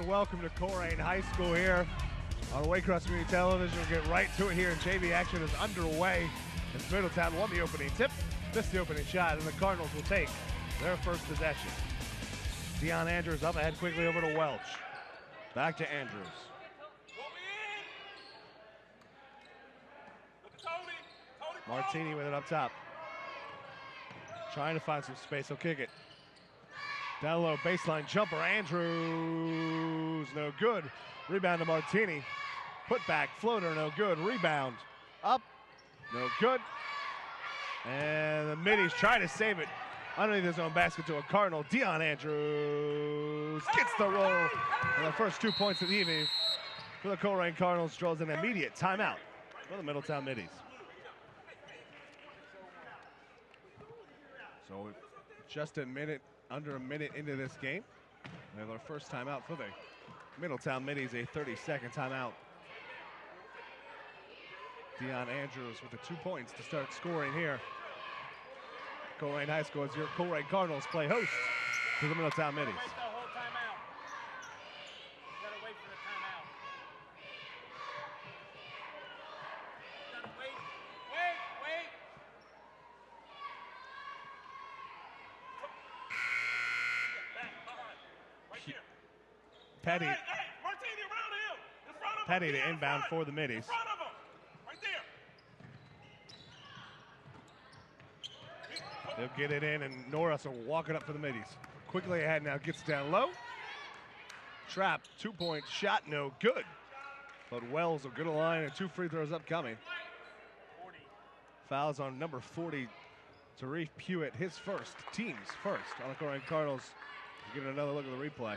Welcome to Colerain High School here on Waycross Community Television. We'll get right to it here, and JV action is underway as Middletown won the opening tip, missed the opening shot, and the Cardinals will take their first possession. Deion Andrews up ahead quickly over to Welch. Back to Andrews. Martini with it up top. Trying to find some space, he'll kick it. Down low, baseline jumper, Andrews, no good. Rebound to Martini. Put back, floater, no good. Rebound, up, no good. And the Middies try to save it underneath his own basket to a Cardinal. Deion Andrews gets the roll. And the first 2 points of the evening for the Colerain Cardinals draws an immediate timeout for the Middletown Middies. So just under a minute into this game, we have our first timeout for the Middletown Middies, a 30-second timeout. Deion Andrews with the 2 points to start scoring here. Colerain High School as your Colerain Cardinals play host to the Middletown Middies. Petty to inbound for the Middies. They'll get it in, and Norris will walk it up for the Middies. Quickly ahead now, gets down low. Trap, 2-point shot, no good. But Wells will get a line and 2 free throws upcoming. Fouls on number 40, Tariq Pewitt, his first, team's first on the Colerain Cardinals. Get another look at the replay.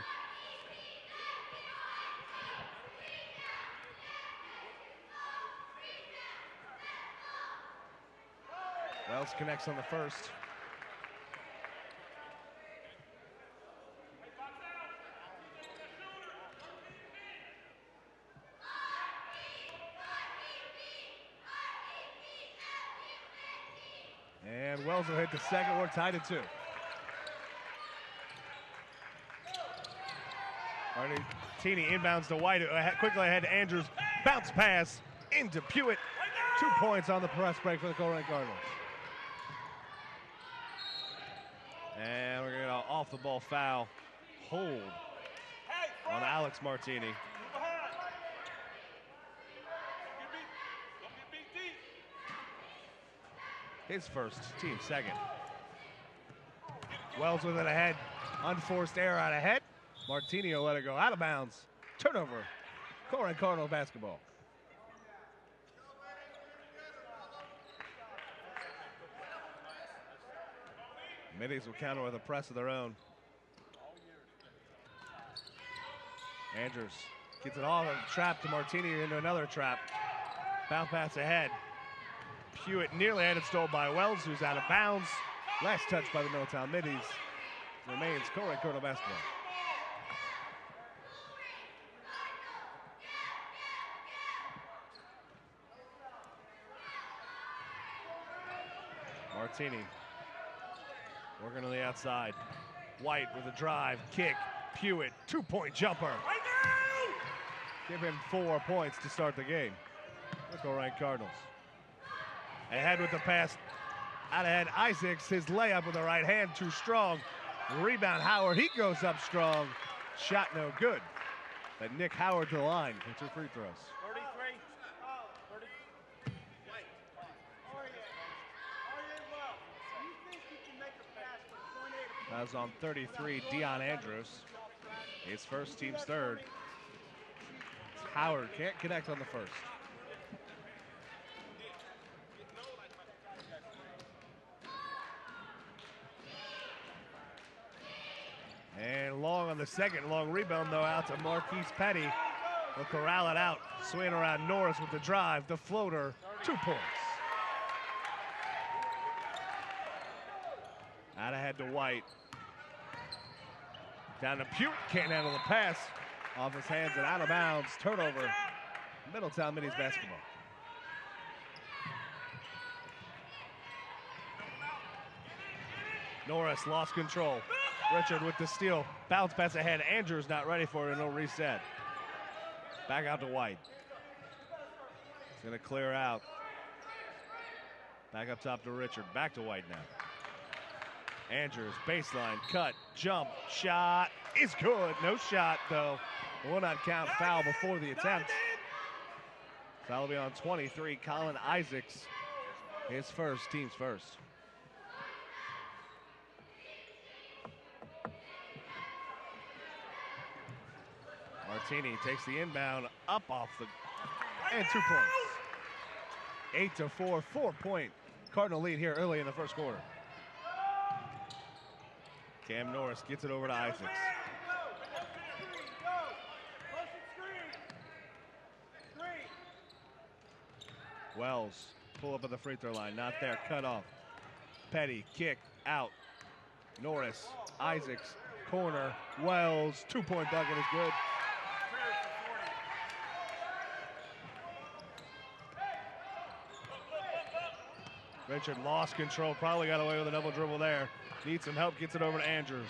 Wells connects on the first. And Wells will hit the second. We're tied at 2. Martini inbounds to White, quickly ahead to Andrews. Bounce pass into Pewitt. 2 points on the press break for the Colerain Cardinals. And we're going to get an off-the-ball foul. Hold on Alex Martini. His first, team second. Wells with it ahead. Unforced error out ahead. Martini will let it go out of bounds. Turnover. Colerain Cardinal basketball. Middies will counter with a press of their own. Andrews gets it off, a trap to Martini into another trap. Bounce pass ahead. Pewitt nearly had it stolen by Wells, who's out of bounds. Last touch by the Middletown Middies. Remains Colerain Cardinal basketball. Martini working on the outside. White with a drive, kick, Pewitt, 2-point jumper. Give him 4 points to start the game. The Colerain Cardinals. Ahead with the pass, out ahead Isaacs, his layup with the right hand, too strong. Rebound Howard, he goes up strong. Shot no good. But Nick Howard to the line for 2 free throws. That was on 33, Deion Andrews. His first, team's third. Howard can't connect on the first. And long on the second, long rebound though out to Marquise Petty. Will corral it out, swinging around Norris with the drive, the floater, 2 points. Out ahead to White. Down to Pewitt, can't handle the pass. Off his hands and out of bounds. Turnover, Middletown Middies basketball. Norris lost control. Richard with the steal. Bounce pass ahead. Andrews not ready for it, and no reset. Back out to White. He's going to clear out. Back up top to Richard. Back to White now. Andrews, baseline, cut, jump, shot is good. No shot, though. Will not count. Foul before the attempt. Foul will be on 23. Colin Isaacs, his first, team's first. Martini takes the inbound up off the, and 2 points. 8-4, 4-point Cardinal lead here early in the first quarter. Cam Norris gets it over to Isaacs. Wells, pull up at the free throw line, not there, cut off. Petty, kick, out. Norris, Isaacs, corner, Wells, 2-point bucket is good. Richard lost control, probably got away with a double dribble there. Needs some help, gets it over to Andrews.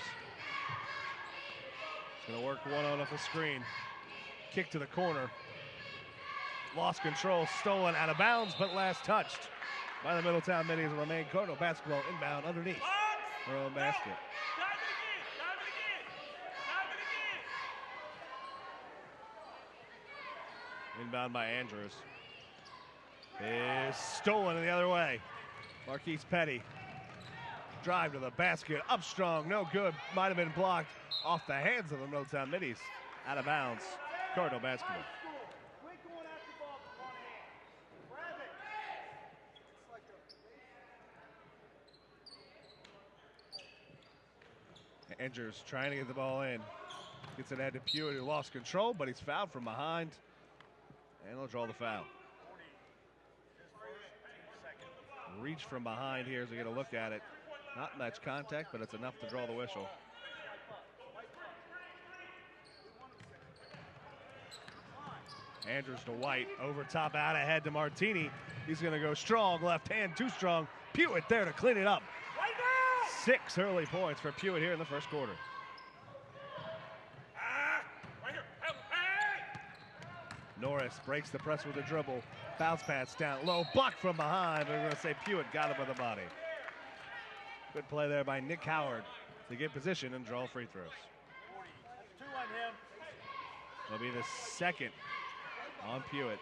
He's gonna work one on off the screen. Kick to the corner. Lost control, stolen out of bounds, but last touched by the Middletown Middies. Will remain Cardinal basketball inbound underneath their own basket. Inbound by Andrews. Is stolen the other way. Marquise Petty. Drive to the basket, up strong, no good. Might have been blocked off the hands of the Middletown Middies. Out of bounds, Cardinal basketball. Andrews trying to get the ball in. Gets it ahead to Pewitt, who lost control, but he's fouled from behind. And he'll draw the foul. Reach from behind here as we get a look at it. Not much contact, but it's enough to draw the whistle. Andrews to White, over top, out ahead to Martini. He's gonna go strong, left hand, too strong. Pewitt there to clean it up. 6 early points for Pewitt here in the first quarter. Norris breaks the press with a dribble. Bounce pass down low, blocked from behind. We're going to say Pewitt got him with the body. Good play there by Nick Howard to get position and draw free throws. It'll be the second on Pewitt.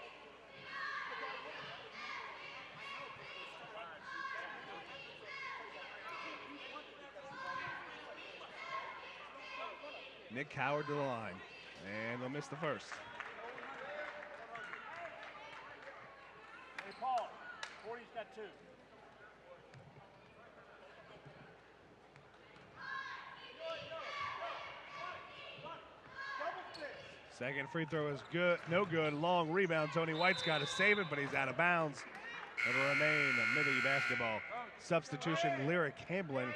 Nick Howard to the line, and they'll miss the first. Hey, Paul, 40's got 2. Second free throw is good, no good. Long rebound. Tony White's got to save it, but he's out of bounds. It'll remain Middie basketball. Substitution, Lyric Hamblin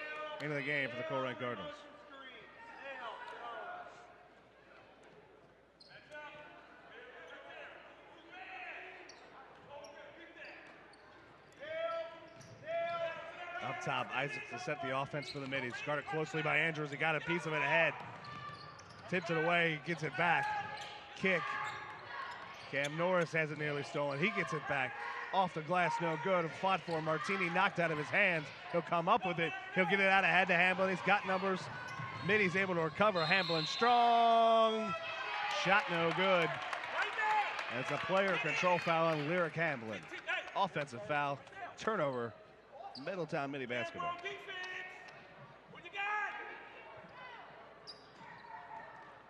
into the game for the Colerain Cardinals. Up top, Isaacs to set the offense for the Middies. Guarded closely by Andrews. He got a piece of it ahead. Tips it away, gets it back. Kick. Cam Norris has it nearly stolen. He gets it back. Off the glass, no good. Fought for Martini, knocked out of his hands. He'll come up with it. He'll get it out ahead to Hamblin. He's got numbers. Middy's able to recover. Hamblin strong. Shot no good. And it's a player control foul on Lyric Hamblin. Offensive foul. Turnover. Middletown Middie basketball.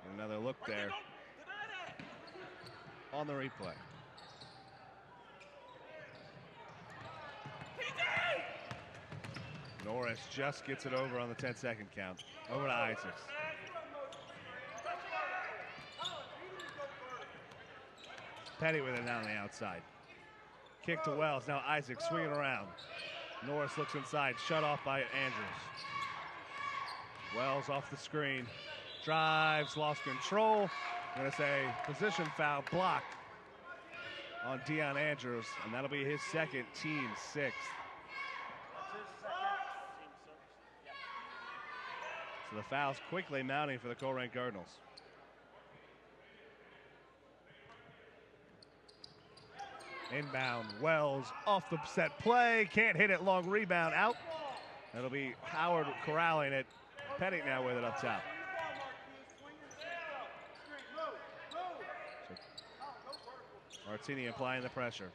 And another look there on the replay. Norris just gets it over on the 10-second count. Over to Isaacs. Petty with it down the outside. Kick to Wells. Now Isaacs swinging around. Norris looks inside. Shut off by Andrews. Wells off the screen. Drives, lost control. I'm going to say position foul, block on Deion Andrews, and that'll be his second, team 6th. So the foul's quickly mounting for the Colerain Cardinals. Inbound, Wells off the set play, can't hit it, long rebound out. That'll be Howard corralling it. Petty now with it up top. So Martini applying the pressure.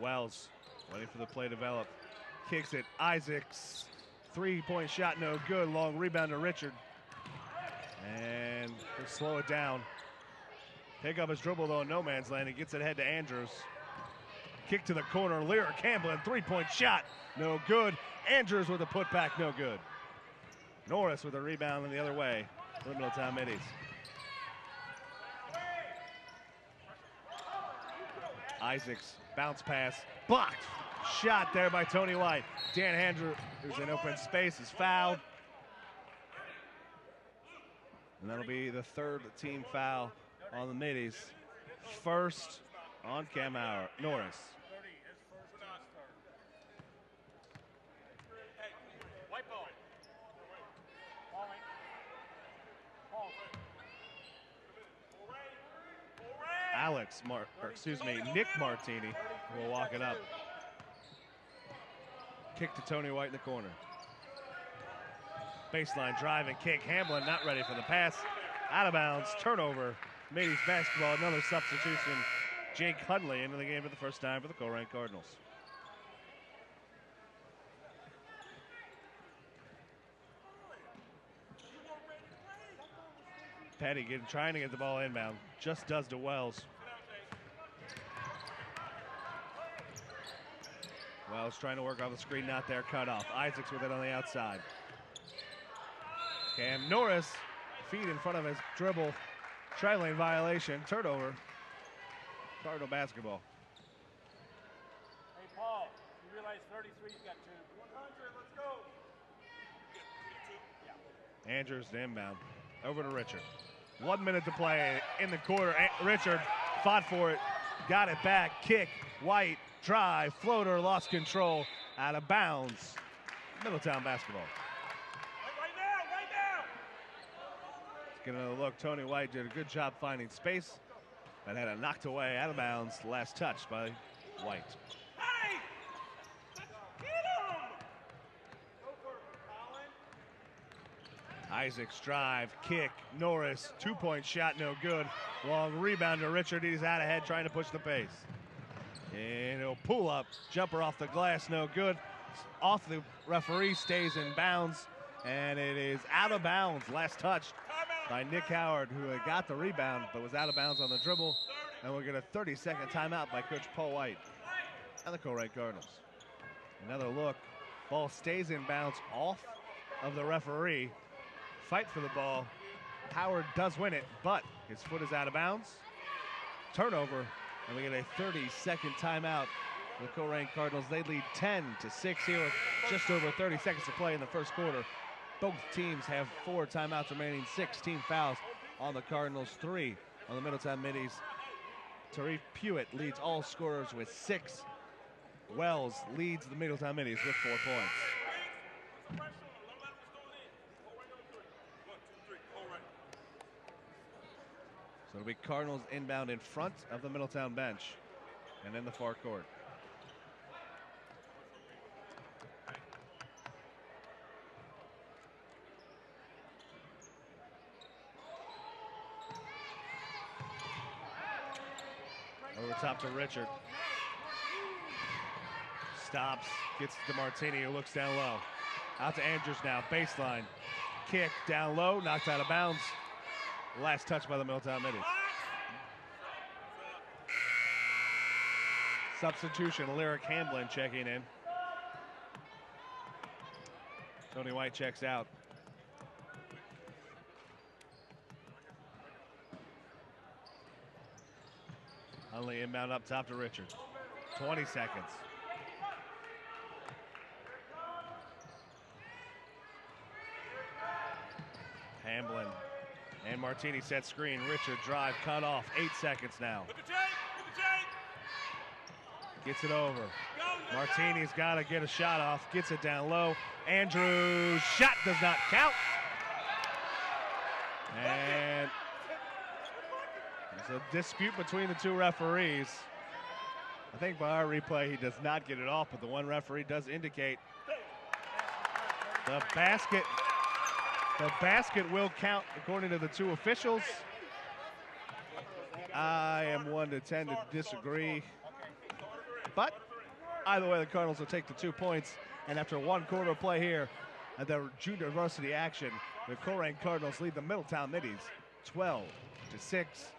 Wells waiting for the play to develop. Kicks it, Isaacs. 3-point shot, no good. Long rebound to Richard. And he'll slow it down. Pick up his dribble though in no man's land. He gets it ahead to Andrews. Kick to the corner. Lyric Hamblin, 3-point shot. No good. Andrews with a putback, no good. Norris with a rebound in the other way for the Middletown Middies. Isaacs, bounce pass, blocked. Shot there by Tony White. Dan Andrews, who's in open space, is fouled. And that'll be the third team foul on the Middies. First on Cam Norris. Nick Martini will walk it up. Kick to Tony White in the corner. Baseline drive and kick. Hamblin not ready for the pass. Out of bounds, turnover. Middies basketball, another substitution. Jake Hudley into the game for the first time for the Colerain Cardinals. Petty trying to get the ball inbound. Just does to Wells. Wells trying to work off the screen, not there, cut off. Isaacs with it on the outside. Cam Norris, feet in front of his dribble. Trailing violation, turnover. Cardinal basketball. Hey, Paul, you realize 33's got 2. 100, let's go. Yeah. Andrews to inbound. Over to Richard. 1 minute to play in the quarter. Richard fought for it, got it back, kick, White, drive, floater, lost control, out of bounds. Middletown basketball. Right now. Let's get another look. Tony White did a good job finding space, but had it knocked away out of bounds. Last touch by White. Hey! Get him! Isaacs drive, kick, Norris, 2-point shot, no good. Long rebound to Richard. He's out ahead trying to push the pace. And he'll pull up, jumper off the glass, no good. Off the referee, stays in bounds, and it is out of bounds. Last touch by Nick Howard, who had got the rebound but was out of bounds on the dribble. And we'll get a 30-second timeout by Coach Paul White and the Colerain Cardinals. Another look, ball stays in bounds off of the referee. Fight for the ball. Howard does win it, but his foot is out of bounds. Turnover. And we get a 30-second timeout for the Colerain Cardinals. They lead 10-6 here with just over 30 seconds to play in the first quarter. Both teams have 4 timeouts remaining, 6 team fouls on the Cardinals, 3 on the Middletown Middies. Tariq Pewitt leads all scorers with 6. Wells leads the Middletown Middies with 4 points. So it'll be Cardinals inbound in front of the Middletown bench and in the far court. Over top to Richard. Stops, gets to Martini, who looks down low. Out to Andrews now, baseline. Kick down low, knocked out of bounds. Last touch by the Middletown Middies. Substitution, Lyric Hamblin checking in. Tony White checks out. Hunley inbound up top to Richard. 20 seconds. Hamblin and Martini set screen. Richard drive cut off. 8 seconds now. Gets it over. Martini's got to get a shot off. Gets it down low. Andrews' shot does not count. And there's a dispute between the two referees. I think by our replay he does not get it off, but the one referee does indicate the basket will count according to the two officials. I am 1 to 10 to disagree. But either way, the Cardinals will take the 2 points. And after 1 quarter of play here at the junior varsity action, the Colerain Cardinals lead the Middletown Middies 12 to 6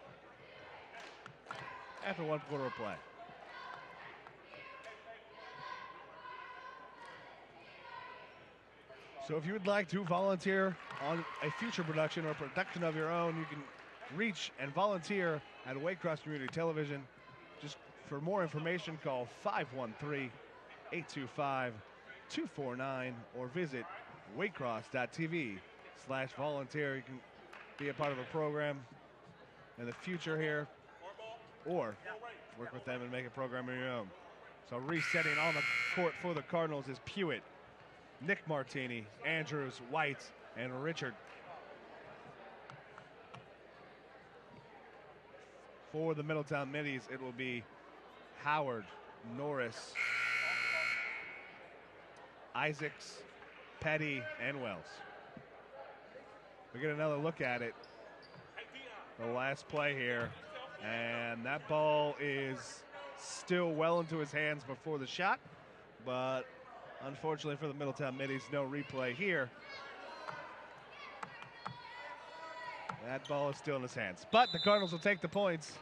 after 1 quarter of play. So if you would like to volunteer on a future production or production of your own, you can reach and volunteer at Waycross Community Television. Just for more information, call 513-825-249 or visit waycross.tv/volunteer. You can be a part of a program in the future here or work with them and make a program of your own. So resetting on the court for the Cardinals is Pewitt, Nick Martini, Andrews, White, and Richard. For the Middletown Middies, it will be Howard, Norris, Isaacs, Petty, and Wells. We get another look at it. The last play here, and that ball is still well into his hands before the shot, but unfortunately for the Middletown Middies, no replay here. That ball is still in his hands, but the Cardinals will take the points.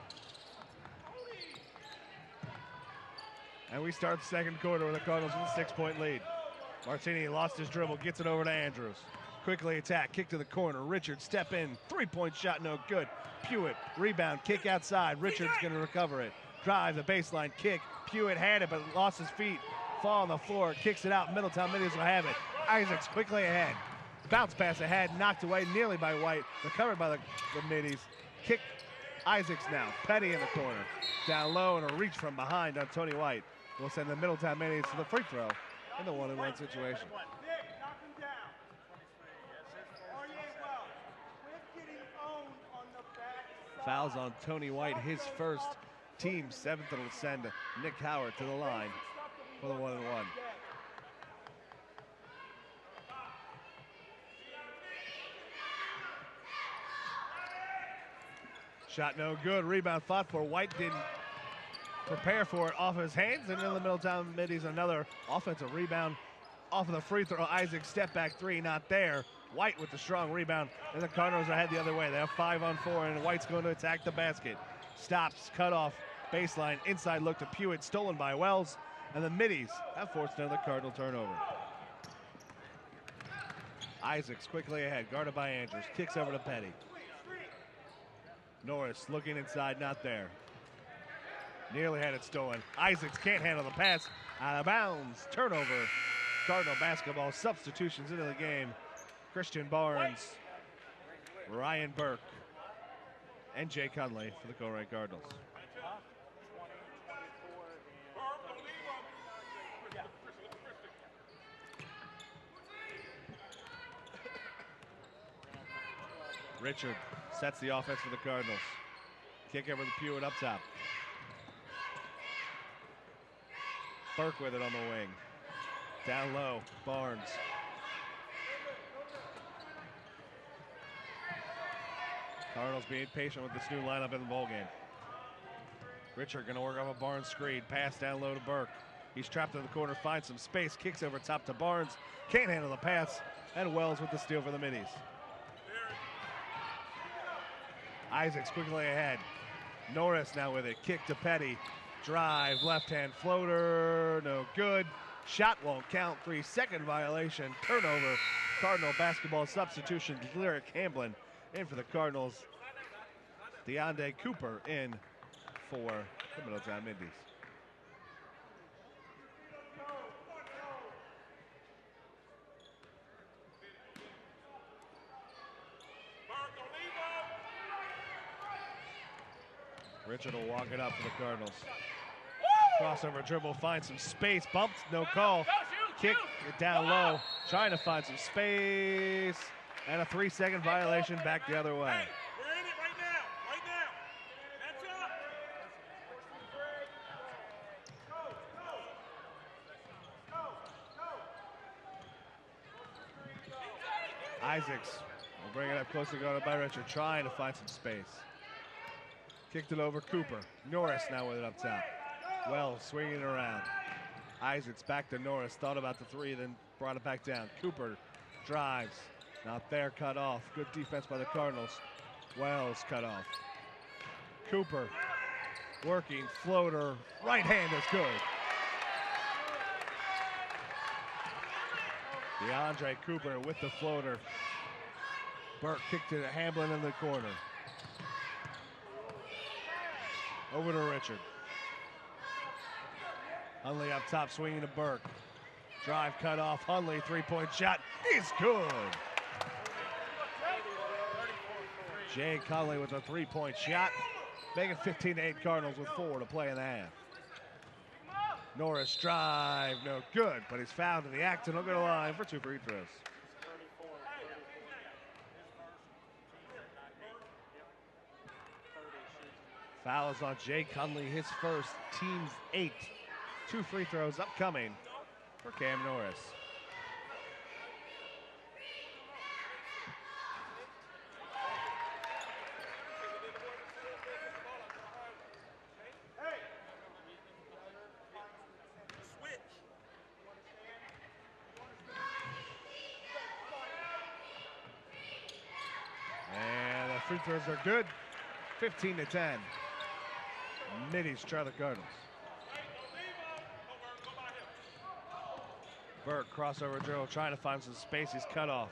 And we start the second quarter with the Cardinals with a 6-point lead. Martini lost his dribble, gets it over to Andrews. Quickly attack, kick to the corner. Richard step in, 3-point shot, no good. Pewitt, rebound, kick outside. Richard's gonna recover it. Drive the baseline kick. Pewitt had it, but lost his feet. Fall on the floor, kicks it out. Middletown Middies will have it. Isaacs quickly ahead. Bounce pass ahead, knocked away nearly by White. Recovered by the Middies. Kick Isaacs now. Petty in the corner. Down low and a reach from behind on Tony White. Will send the Middletown Middies to the free throw in the 1-on-1 situation. Fouls on Tony White, his first, team 7th, and will send Nick Howard to the line for the 1-on-1. Shot no good, rebound fought for. White didn't prepare for it off his hands, and then the Middletown Middies another offensive rebound off of the free throw. Isaac step back 3, not there. White with the strong rebound, and the Cardinals are head the other way. They have 5-on-4, and White's going to attack the basket. Stops, cut off, baseline, inside look to Pewitt, stolen by Wells, and the Middies have forced another Cardinal turnover. Isaacs quickly ahead, guarded by Andrews, kicks over to Petty. Norris looking inside, not there. Nearly had it stolen. Isaacs can't handle the pass, out of bounds, turnover. Cardinal basketball, substitutions into the game. Christian Barnes, Ryan Burke, and Jay Conley for the Colerain Cardinals. Richard sets the offense for the Cardinals. Kick over the Pewitt up top. Burke with it on the wing. Down low, Barnes. Cardinals being patient with this new lineup in the ballgame. Richard gonna work off a Barnes screen. Pass down low to Burke. He's trapped in the corner, finds some space, kicks over top to Barnes. Can't handle the pass, and Wells with the steal for the Middies. Isaacs quickly ahead. Norris now with it, kick to Petty. Drive, left-hand floater, no good. Shot won't count, 3-second violation. Turnover, Cardinal basketball substitution. Lyric Hamblin in for the Cardinals. DeAndre Cooper in for the Middletown Middies. Richard will walk it up for the Cardinals. Crossover dribble, finds some space, bumped, no call. Kick it down low, trying to find some space, and a 3-second violation back the other way. Hey, we're in it right now. Right now. That's up. Isaacs will bring it up close to go by Richard, trying to find some space. Kicked it over Cooper. Norris now with it up top. Wells swinging it around. Isaacs back to Norris, thought about the three, then brought it back down. Cooper drives, not there, cut off. Good defense by the Cardinals. Wells cut off. Cooper working, floater, right hand is good. DeAndre Cooper with the floater. Burke kicked it to Hamblin in the corner. Over to Richard. Hunley up top, swinging to Burke. Drive cut off. Hunley, three-point shot is good. Jake Hunley with a three-point shot, making 15-8 Cardinals with 4 to play in the half. Norris drive, no good, but he's fouled in the act and he'll go to the line for 2 free throws. Foul is on Jake Hunley, his first, team's 8. 2 free throws upcoming for Cam Norris. And the free throws are good. 15-10. Middies try the Cardinals. Burke, crossover drill, trying to find some space. He's cut off.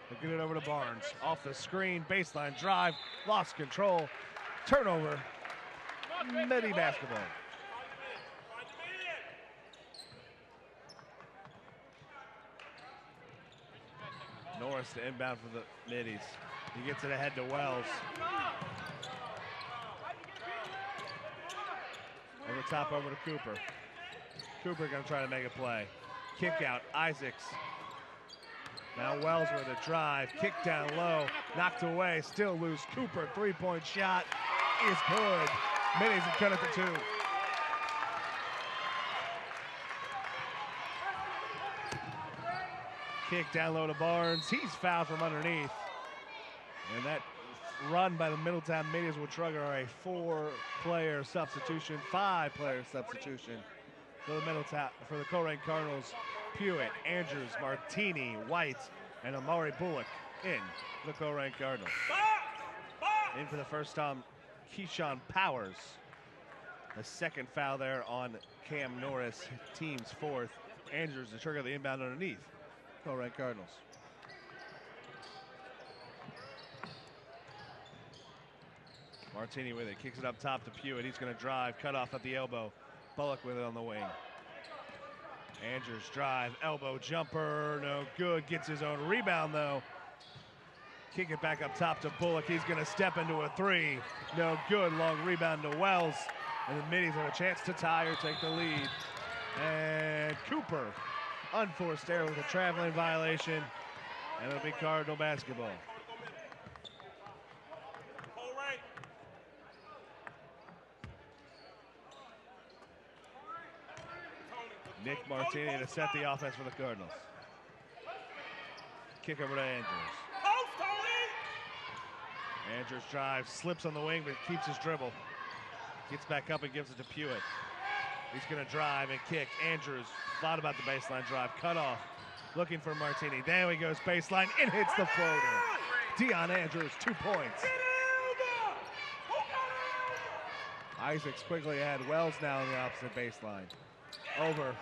They'll get it over to Barnes. Off the screen, baseline drive, lost control. Turnover, Midi basketball. Norris to inbound for the Middies. He gets it ahead to Wells. Over top, over to Cooper. Cooper gonna try to make a play. Kick out, Isaacs. Now Wells with a drive, kick down low, knocked away, still loose. Cooper, three-point shot is good. Middies have cut it to 2. Kick down low to Barnes. He's fouled from underneath. And that run by the Middletown Middies will trigger a 4-player substitution, 5-player substitution for the Middletown, for the Colerain Cardinals. Pewitt, Andrews, Martini, White, and Amari Bullock in the Colerain Cardinals. In for the first time, Keyshawn Powers. The second foul there on Cam Norris, team's 4th. Andrews to trigger the inbound underneath. Colerain Cardinals. Martini with it, kicks it up top to Pewitt. He's going to drive, cut off at the elbow. Bullock with it on the wing. Andrews drive, elbow jumper, no good. Gets his own rebound though. Kick it back up top to Bullock. He's going to step into a 3. No good. Long rebound to Wells. And the Middies have a chance to tie or take the lead. And Cooper, unforced error with a traveling violation. And it'll be Cardinal basketball. Nick Martini to set the offense for the Cardinals. Kick over to Andrews. Andrews drives, slips on the wing, but keeps his dribble. Gets back up and gives it to Pewitt. He's going to drive and kick. Andrews thought about the baseline drive, cut off, looking for Martini. There he goes, baseline, and hits the floater. Deion Andrews, 2 points. Isaacs quickly ahead. Wells now on the opposite baseline. Over.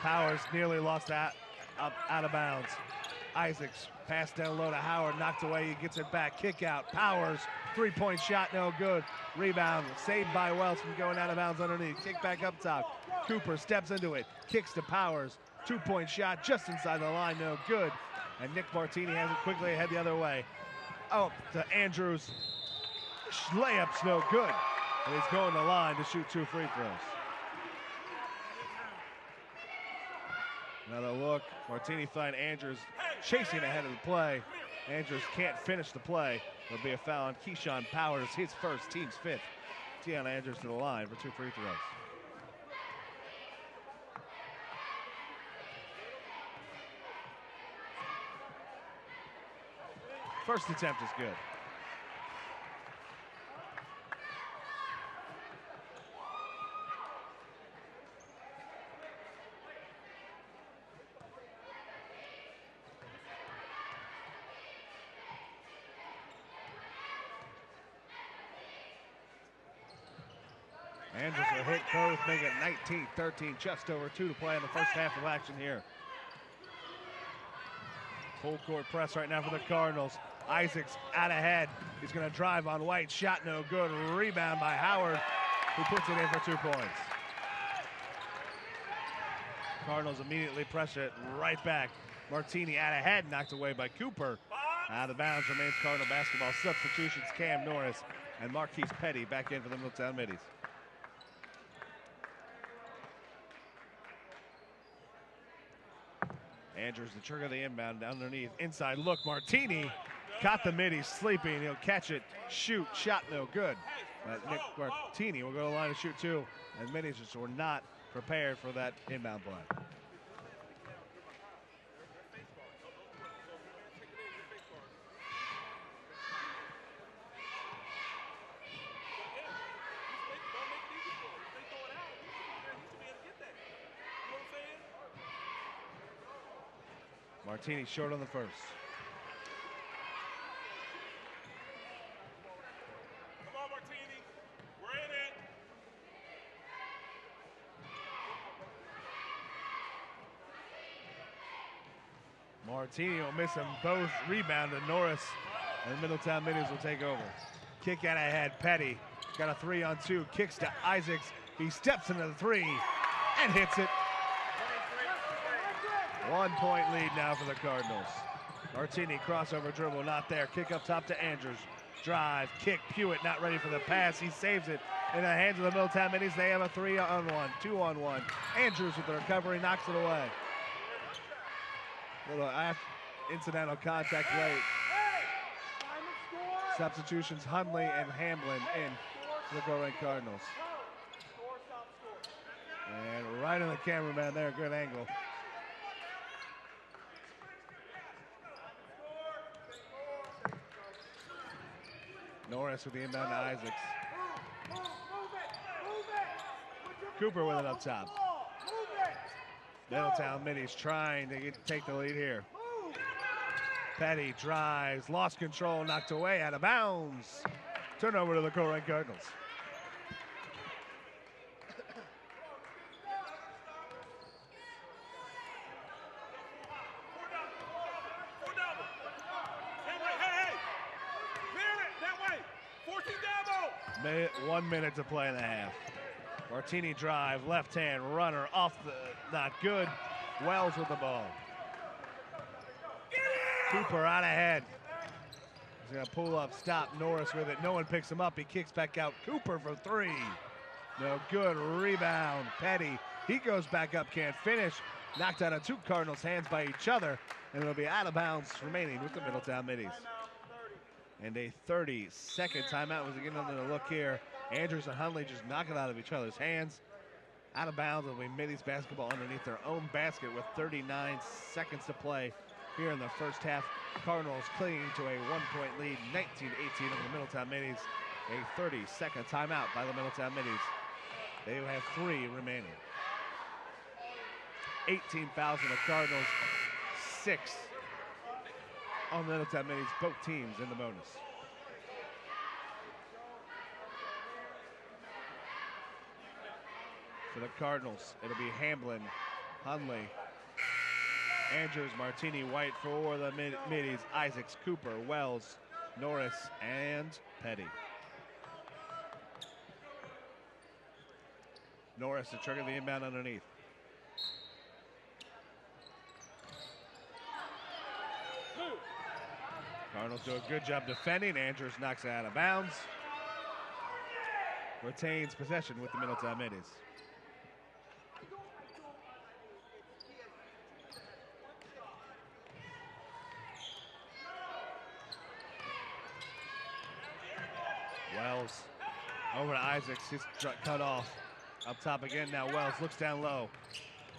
Powers nearly lost that up out of bounds. Isaacs passed down low to Howard, knocked away. He gets it back. Kick out. Powers, 3-point shot, no good. Rebound saved by Wells from going out of bounds underneath. Kick back up top. Cooper steps into it. Kicks to Powers. 2-point shot just inside the line, no good. And Nick Martini has it quickly ahead the other way. Up to Andrews. Layup's no good. And he's going to the line to shoot 2 free throws. Another look. Martini find Andrews chasing ahead of the play. Andrews can't finish the play. There'll be a foul on Keyshawn Powers, his first, team's fifth. Tiana Andrews to the line for 2 free throws. First attempt is good. Andrews will hit both, make it 19-13, just over 2 to play in the first half of action here. Full court press right now for the Cardinals. Isaacs out ahead. He's going to drive on White. Shot no good. Rebound by Howard, who puts it in for 2 points. Cardinals immediately pressure it right back. Martini out ahead, knocked away by Cooper. Out of bounds remains Cardinal basketball. Substitutions, Cam Norris and Marquise Petty back in for the Middletown Middies. Andrews, the trigger of the inbound underneath. Inside look, Martini caught the Middies sleeping. He'll catch it, shoot, shot no good. But Nick Martini will go to the line to shoot 2. And Middies just were not prepared for that inbound play. Martini short on the first. Come on, Martini. We're in it. Martini will miss them both. Rebound to Norris, and the Middletown Middies will take over. Kick out ahead. Petty got a 3-on-2. Kicks to Isaacs. He steps into the 3 and hits it. 1 point lead now for the Cardinals. Martini crossover dribble, not there. Kick up top to Andrews. Drive, kick, Pewitt not ready for the pass. He saves it in the hands of the Middletown Middies. They have a 3-on-1, 2-on-1. Andrews with the recovery, knocks it away. Little incidental contact late. Substitutions, Hundley and Hamlin in for the Colerain Cardinals. And right on the cameraman there, good angle. Norris with the inbound to Isaacs. Cooper with it up top. Middletown Middies trying to take the lead here. Petty drives, lost control, knocked away, out of bounds. Turnover to the Colerain Cardinals. Minute, 1 minute to play in the half. Martini drive, left hand runner off the, not good. Wells with the ball. Cooper out ahead. He's gonna pull up, stop Norris with it. No one picks him up. He kicks back out. Cooper for 3. No good. Rebound. Petty. He goes back up, can't finish. Knocked out of 2 Cardinals' hands by each other, and it'll be out of bounds remaining with the Middletown Middies. And a 30-second timeout was getting under the look here. Andrews and Hundley just knock it out of each other's hands. Out of bounds, it'll be Middies basketball underneath their own basket with 39 seconds to play here in the first half. Cardinals clinging to a 1-point lead, 19-18 over the Middletown Middies. A 30-second timeout by the Middletown Middies. They have 3 remaining. 18 fouls on the Cardinals, 6 on the Middletown Middies, both teams in the bonus. For the Cardinals, it'll be Hamlin, Hundley, Andrews, Martini, White for the Middies, Isaacs, Cooper, Wells, Norris, and Petty. Norris to trigger the inbound underneath. Cardinals do a good job defending. Andrews knocks it out of bounds. Retains possession with the Middletown Middies. Over to Isaacs, he's cut off. Up top again now, Wells looks down low.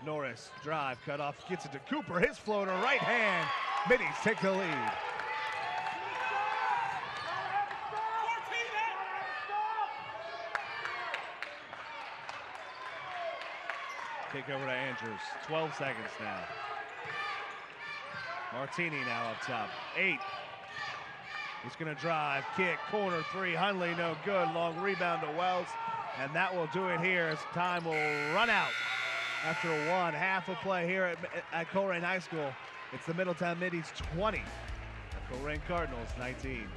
Norris, drive, cut off, gets it to Cooper, his floater, right hand. Middies take the lead. Kick over to Andrews, 12 seconds now. Martini now up top, 8. He's gonna drive, kick, corner 3, Hundley no good, long rebound to Wells, and that will do it here as time will run out after one half of play here at Colerain High School. It's the Middletown Middies 20, the Colerain Cardinals 19.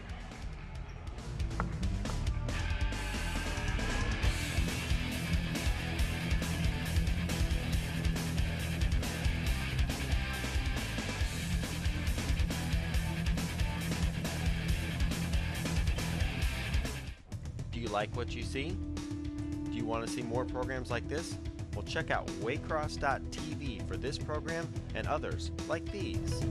Do you like what you see? Do you want to see more programs like this? Well, check out waycross.tv for this program and others like these.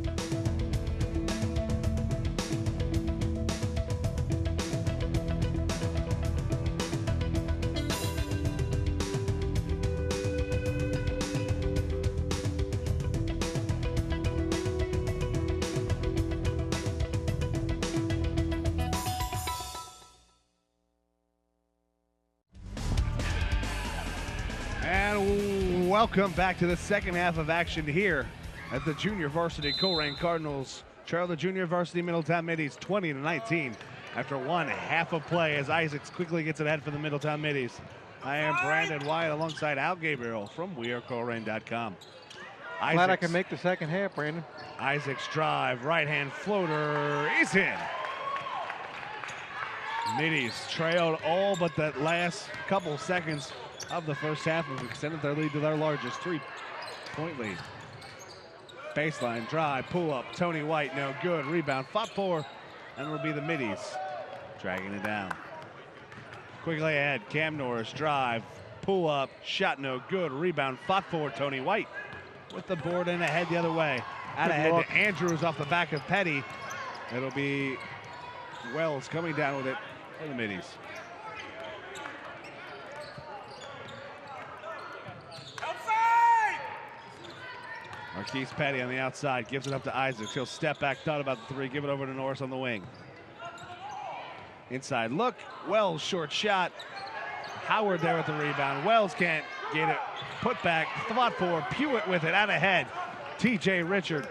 And welcome back to the second half of action here at the junior varsity Colerain Cardinals trail the junior varsity Middletown Middies 20-19 after one half of play as Isaacs quickly gets it ahead for the Middletown Middies. I am Brandon Wyatt alongside Al Gabriel from wearecolerain.com. Glad I can make the second half, Brandon. Isaacs drive, right hand floater is in. Middies trailed all but that last couple seconds of the first half and extended their lead to their largest 3-point lead. Baseline drive, pull up, Tony White, no good. Rebound, fought for, and it'll be the Middies dragging it down. Quickly ahead, Cam Norris, drive, pull up, shot no good. Rebound, fought for, Tony White with the board and ahead the other way. Out ahead to Andrews off the back of Petty. It'll be Wells coming down with it for the Middies. Marquise Petty on the outside, gives it up to Isaacs. He'll step back, thought about the three, give it over to Norris on the wing. Inside look, Wells short shot. Howard there with the rebound. Wells can't get it. Put back, thought for, Pewitt with it out ahead. TJ Richard.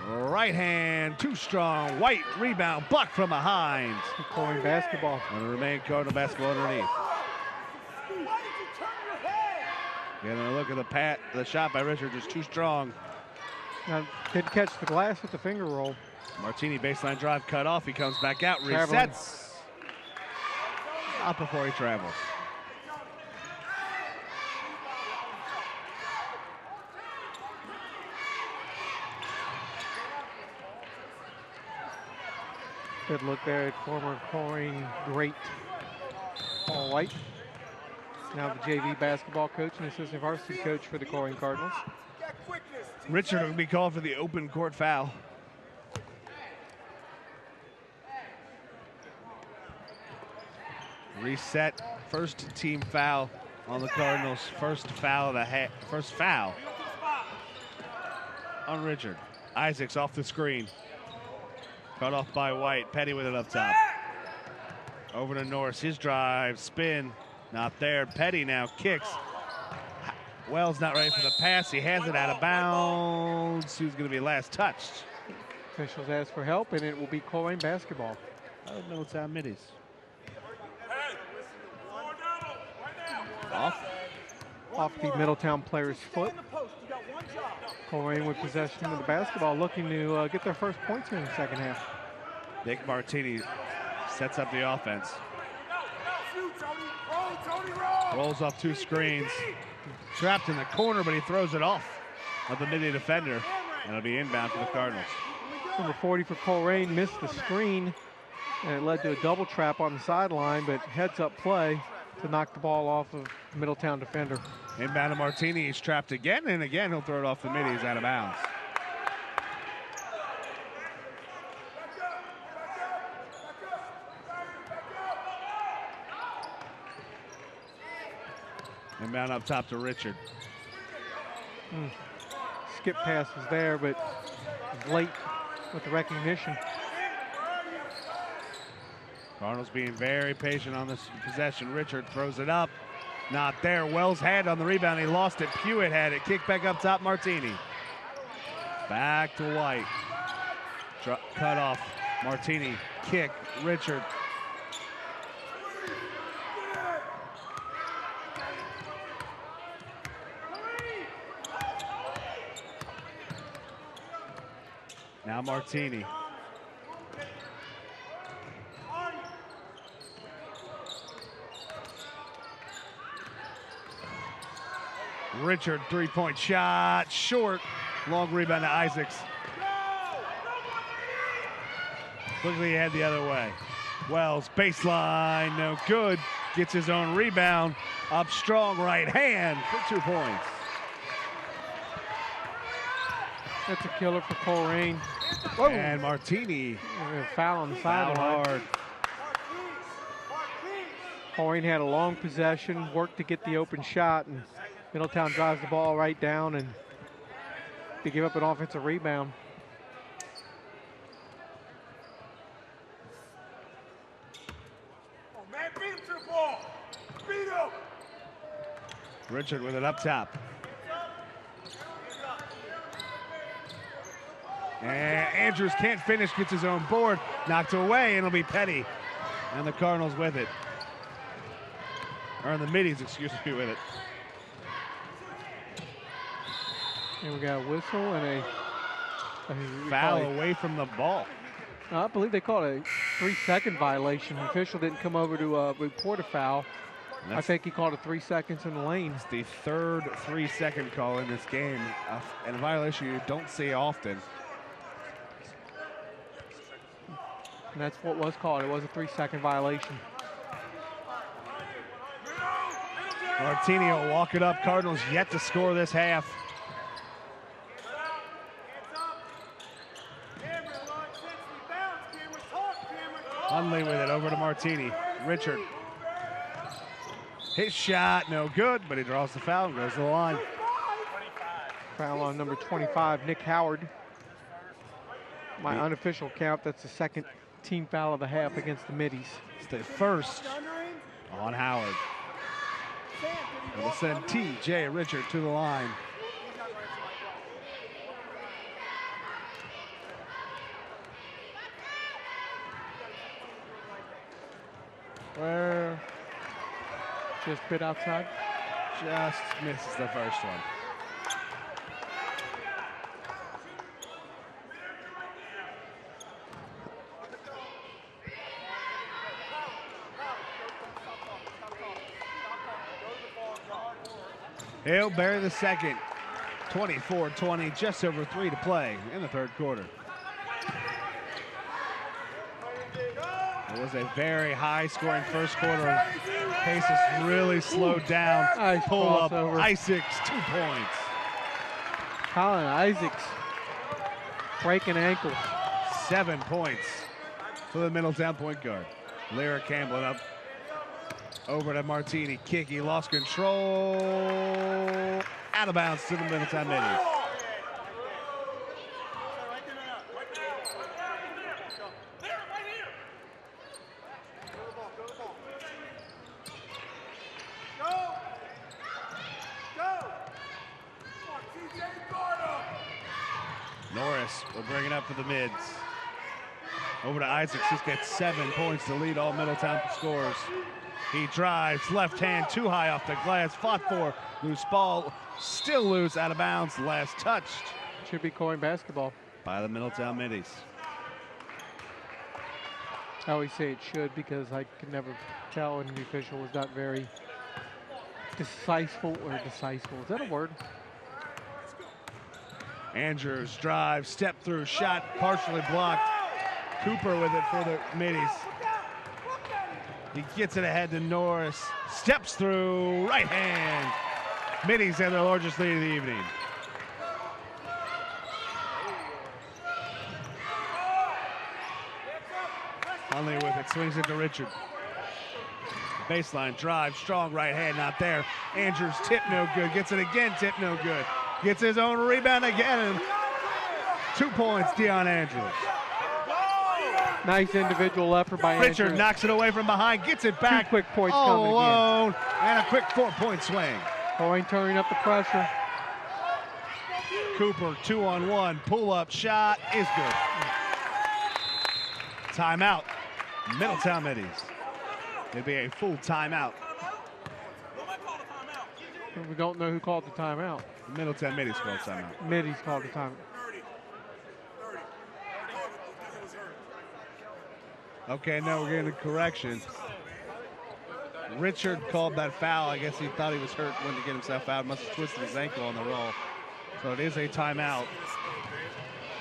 Right hand, too strong. White rebound, blocked from behind. Colerain basketball. And it'll remain Cardinal basketball underneath. Getting a look at the shot by Richard, just too strong. Now, didn't catch the glass with the finger roll. Martini baseline drive cut off. He comes back out, Traveling. resets. Out before he travels. Good look there at former Colerain great Paul White. Now the JV basketball coach and assistant varsity coach for the Colerain Cardinals. Richard will be called for the open court foul. Reset, first team foul on the Cardinals. First foul on Richard. Isaacs off the screen. Cut off by White. Petty with it up top. Over to Norris. His drive, spin, not there. Petty now kicks. Wells not ready for the pass. He has it out of bounds. Who's going to be last touched? Officials ask for help, and it will be Colerain basketball. Middletown Middies. Off the Middletown player's foot. Colerain with possession of the basketball, looking to get their first points here in the second half. Nick Martini sets up the offense. Rolls off two screens. Trapped in the corner, but he throws it off of the Middy defender. And it'll be inbound for the Cardinals. Number 40 for Colerain missed the screen, and it led to a double trap on the sideline, but heads-up play to knock the ball off of the Middletown defender. Inbound to Martini. He's trapped again, and again he'll throw it off the Middy. He's out of bounds. Inbound up top to Richard. Skip pass was there, but late with the recognition. Cardinals being very patient on this possession. Richard throws it up. Not there. Wells had on the rebound. He lost it. Pewitt had it. Kick back up top. Martini. Back to White. Cut off. Martini. Kick. Richard. Now Martini. Richard, three-point shot, short. Long rebound to Isaacs. Quickly head the other way. Wells, baseline, no good. Gets his own rebound. Up strong, right hand for 2 points. That's a killer for Colerain. And Martini. Foul on the Foul sideline. hard. Colerain had a long possession, worked to get the open shot, and Middletown drives the ball right down, and they give up an offensive rebound. Oh, man, beat him to the ball. Beat him. Richard with it up top. And Andrews can't finish, gets his own board. Knocked away, and it'll be Petty. And the Cardinals with it. Or the Middies, excuse me, with it. And we got a whistle and Foul away from the ball. I believe they called a 3-second violation. The official didn't come over to report a foul. I think he called it 3 seconds in the lane. It's the third 3-second call in this game, and a violation you don't see often. And that's what was called. It was a 3-second violation. Martini will walk it up. Cardinals yet to score this half. Hunley with it over to Martini. Richard. His shot, no good, but he draws the foul and goes to the line. Foul on number 25, Nick Howard. My unofficial count, that's the second team foul of the half against the Middies. It's the first on Howard. It'll send T.J. Richard to the line. Where just bit outside. Just misses the first one. He'll bury the second. 24-20, just over 3 to play in the third quarter. It was a very high-scoring first quarter. Pace has really slowed down. Nice Pull up, crossover. Isaacs, 2 points. Colin Isaacs breaking ankles. 7 points for the Middletown point guard. Lyra Campbell up over to Martini. Kick, he lost control. Out of bounds to the Middletown Middies. Norris will bring it up for the Mids. Over to Isaacs. He's got 7 points to lead all Middletown scores. He drives, left hand, too high off the glass. Fought for, loose ball, still loose, out of bounds. Last touched Should be Colerain basketball. by the Middletown Middies. I always say it should because I can never tell, and the official was not very decisive or decisive. Is that a word? Andrews drive, step through, shot partially blocked. Cooper with it for the Middies. He gets it ahead to Norris, steps through, right hand. Middies have their largest lead of the evening. Hunley with it, swings it to Richard. Baseline drive, strong right hand, not there. Andrews tip no good, gets it again, tip no good. Gets his own rebound again. And 2 points, Deion Andrews. Nice individual effort by Richard Andrews. knocks it away from behind, gets it back. 2 quick points all coming alone, and a quick 4-point swing. Colerain turning up the pressure. Cooper, 2-on-1, pull-up shot is good. Timeout, Middletown Middies. It'd be a full timeout. We don't know who called the timeout. Middletown Middies called timeout. Middies called the timeout. Okay, now we're getting a correction. Richard called that foul. I guess he thought he was hurt when to get himself out. Must have twisted his ankle on the roll. So it is a timeout.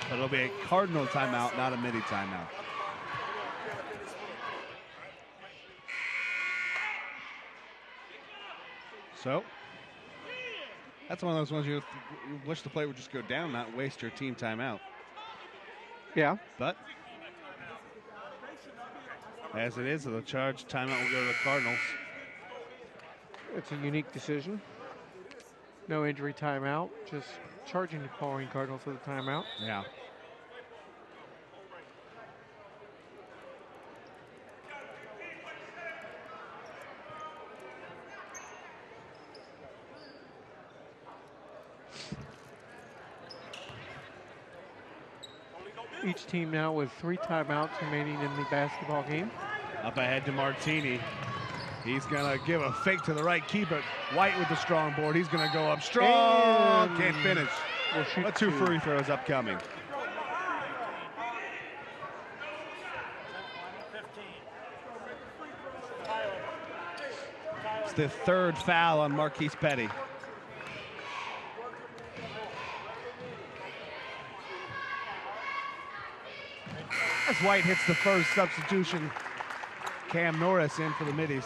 But it'll be a Cardinal timeout, not a Midi timeout. So that's one of those ones you wish the play would just go down, not waste your team timeout. Yeah. But as it is, the charge timeout will go to the Cardinals. It's a unique decision. No injury timeout, just charging the Colerain Cardinals for the timeout. Yeah. Each team now with 3 timeouts remaining in the basketball game. Up ahead to Martini. He's going to give a fake to the right, keep it. White with the strong board. He's going to go up strong. And can't finish. We'll shoot But 2 free throws upcoming. It's the 3rd foul on Marquise Petty. As White hits the first substitution, Cam Norris in for the Middies.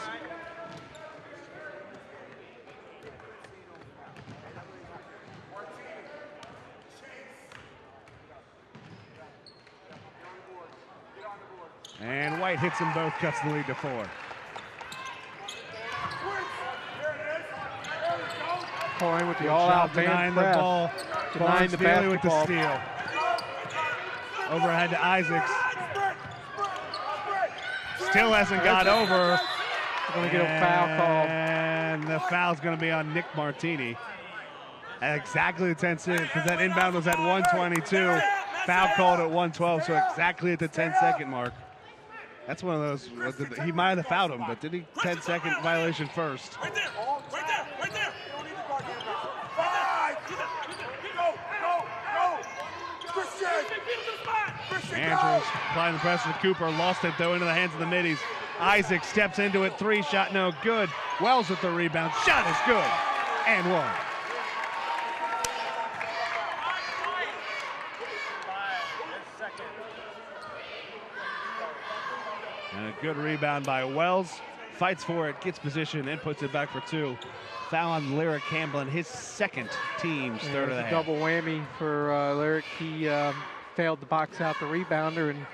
And White hits them both, cuts the lead to 4. Colerain with the all-out denying man the press. ball. Denying the Barnes with the basketball. steal. Overhead to Isaacs. Still hasn't got over. Going to get a foul call. And the foul's going to be on Nick Martini. At exactly the 10 seconds, because that inbound was at 122. Foul called at 112, so exactly at the 10-second mark. That's one of those, he might have fouled him, but did he 10-second violation first? Right there, right there, right there. Andrews applying the pressure to Cooper, lost it though into the hands of the Middies. Isaac steps into it, 3 shot no good. Wells with the rebound, shot is good, and 1. And a good rebound by Wells. Fights for it, gets position, and puts it back for 2. Foul on Lyric Hamblin, his 2nd, team's 3rd of the half. Double whammy for Lyric. He failed to box out the rebounder and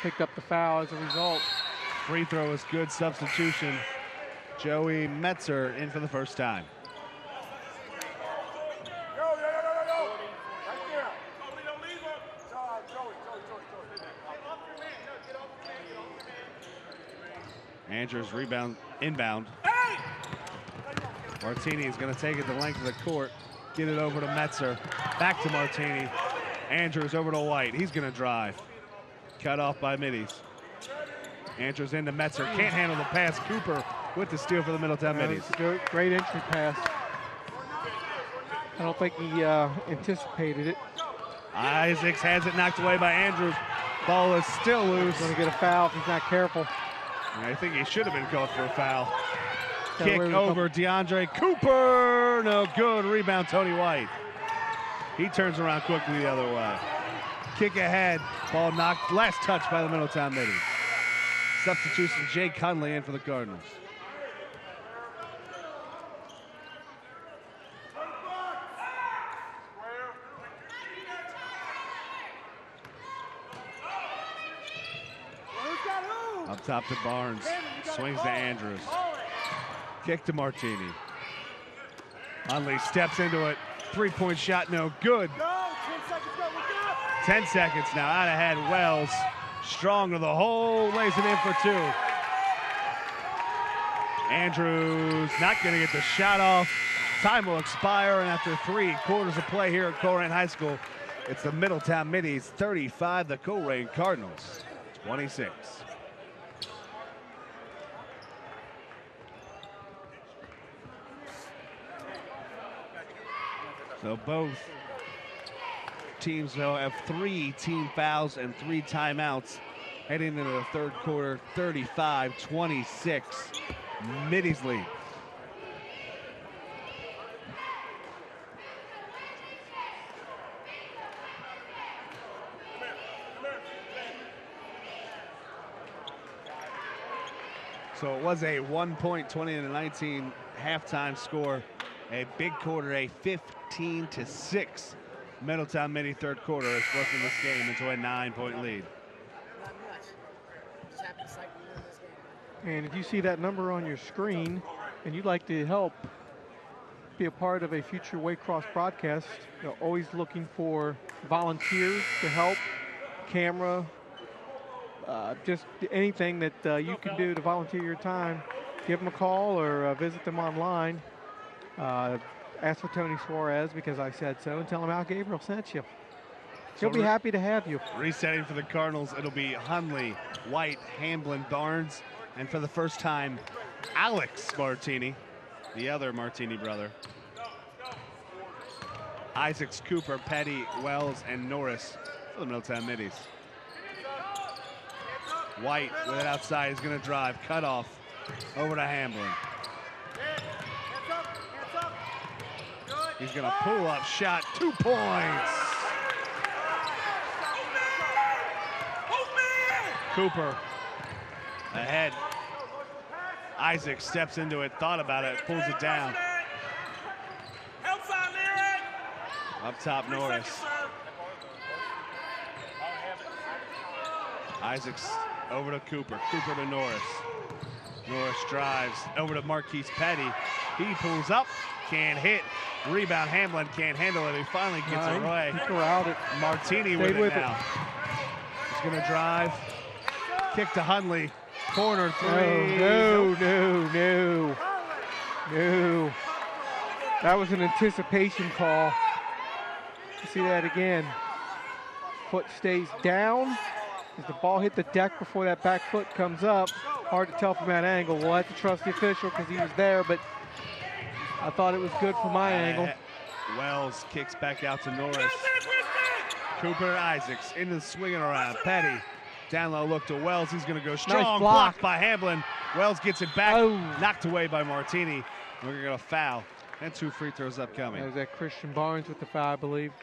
picked up the foul as a result. Free throw is good, substitution. Joey Metzer in for the first time. Andrews rebound, inbound. Martini is going to take it the length of the court, get it over to Metzer, back to Martini. Andrews over to White, he's going to drive. Cut off by Middies. Andrews into Metzer, can't handle the pass. Cooper with the steal for the Middletown Middies. Great entry pass. I don't think he anticipated it. Isaacs has it knocked away by Andrews. Ball is still loose. Going to get a foul if he's not careful. I think he should have been called for a foul. Got Kick away with over DeAndre Cooper. No good. Rebound Tony White. He turns around quickly the other way. Kick ahead. Ball knocked. Last touch by the Middletown Middies. Substitution Jay Conley in for the Cardinals. Up top to Barnes. Swings to Andrews. Kick to Martini. Hunley steps into it. Three-point shot, no good. 10 seconds now. Out ahead, Wells. Strong to the hole. Lays it in for two. Andrews not going to get the shot off. Time will expire, and after 3 quarters of play here at Colerain High School, it's the Middletown Middies 35, the Colerain Cardinals 26. So both teams now have 3 team fouls and 3 timeouts heading into the third quarter. 35-26, Middies lead. So it was a 1-point, 20-19 halftime score. A big quarter, a 15-6 Middletown Midi third quarter is flipping this game into a 9-point lead. And if you see that number on your screen and you'd like to help be a part of a future Waycross broadcast, they're always looking for volunteers to help, camera, just anything that you can do to volunteer your time. Give them a call or visit them online. Ask for Tony Suarez because I said so, and tell him Al Gabriel sent you. He'll be happy to have you. Resetting for the Cardinals, it'll be Hunley, White, Hamblin, Barnes, and for the first time, Alex Martini, the other Martini brother. Isaacs, Cooper, Petty, Wells, and Norris for the Middletown Middies. White with it outside is going to drive, cut off, over to Hamblin. He's going to pull up, shot, 2 points. Cooper ahead. Isaac steps into it, thought about it, pulls it down. Up top, Norris. Isaacs over to Cooper, Cooper to Norris. Norris drives over to Marquise Petty. He pulls up, can't hit. Rebound, Hamlin can't handle it. He finally gets it away. He corralled it. Martini with it now. He's going to drive. Kick to Hunley. Corner 3. No. That was an anticipation call. See that again. Foot stays down. As the ball hit the deck before that back foot comes up. Hard to tell from that angle. We'll have to trust the official because he was there, but I thought it was good from my angle. Wells kicks back out to Norris. Cooper and Isaacs into the swinging around. Petty down low look to Wells. He's going to go strong. Nice block. Blocked by Hamblin. Wells gets it back. Knocked away by Martini. We're going to get a foul. And 2 free throws upcoming. There's that Christian Barnes with the foul, I believe.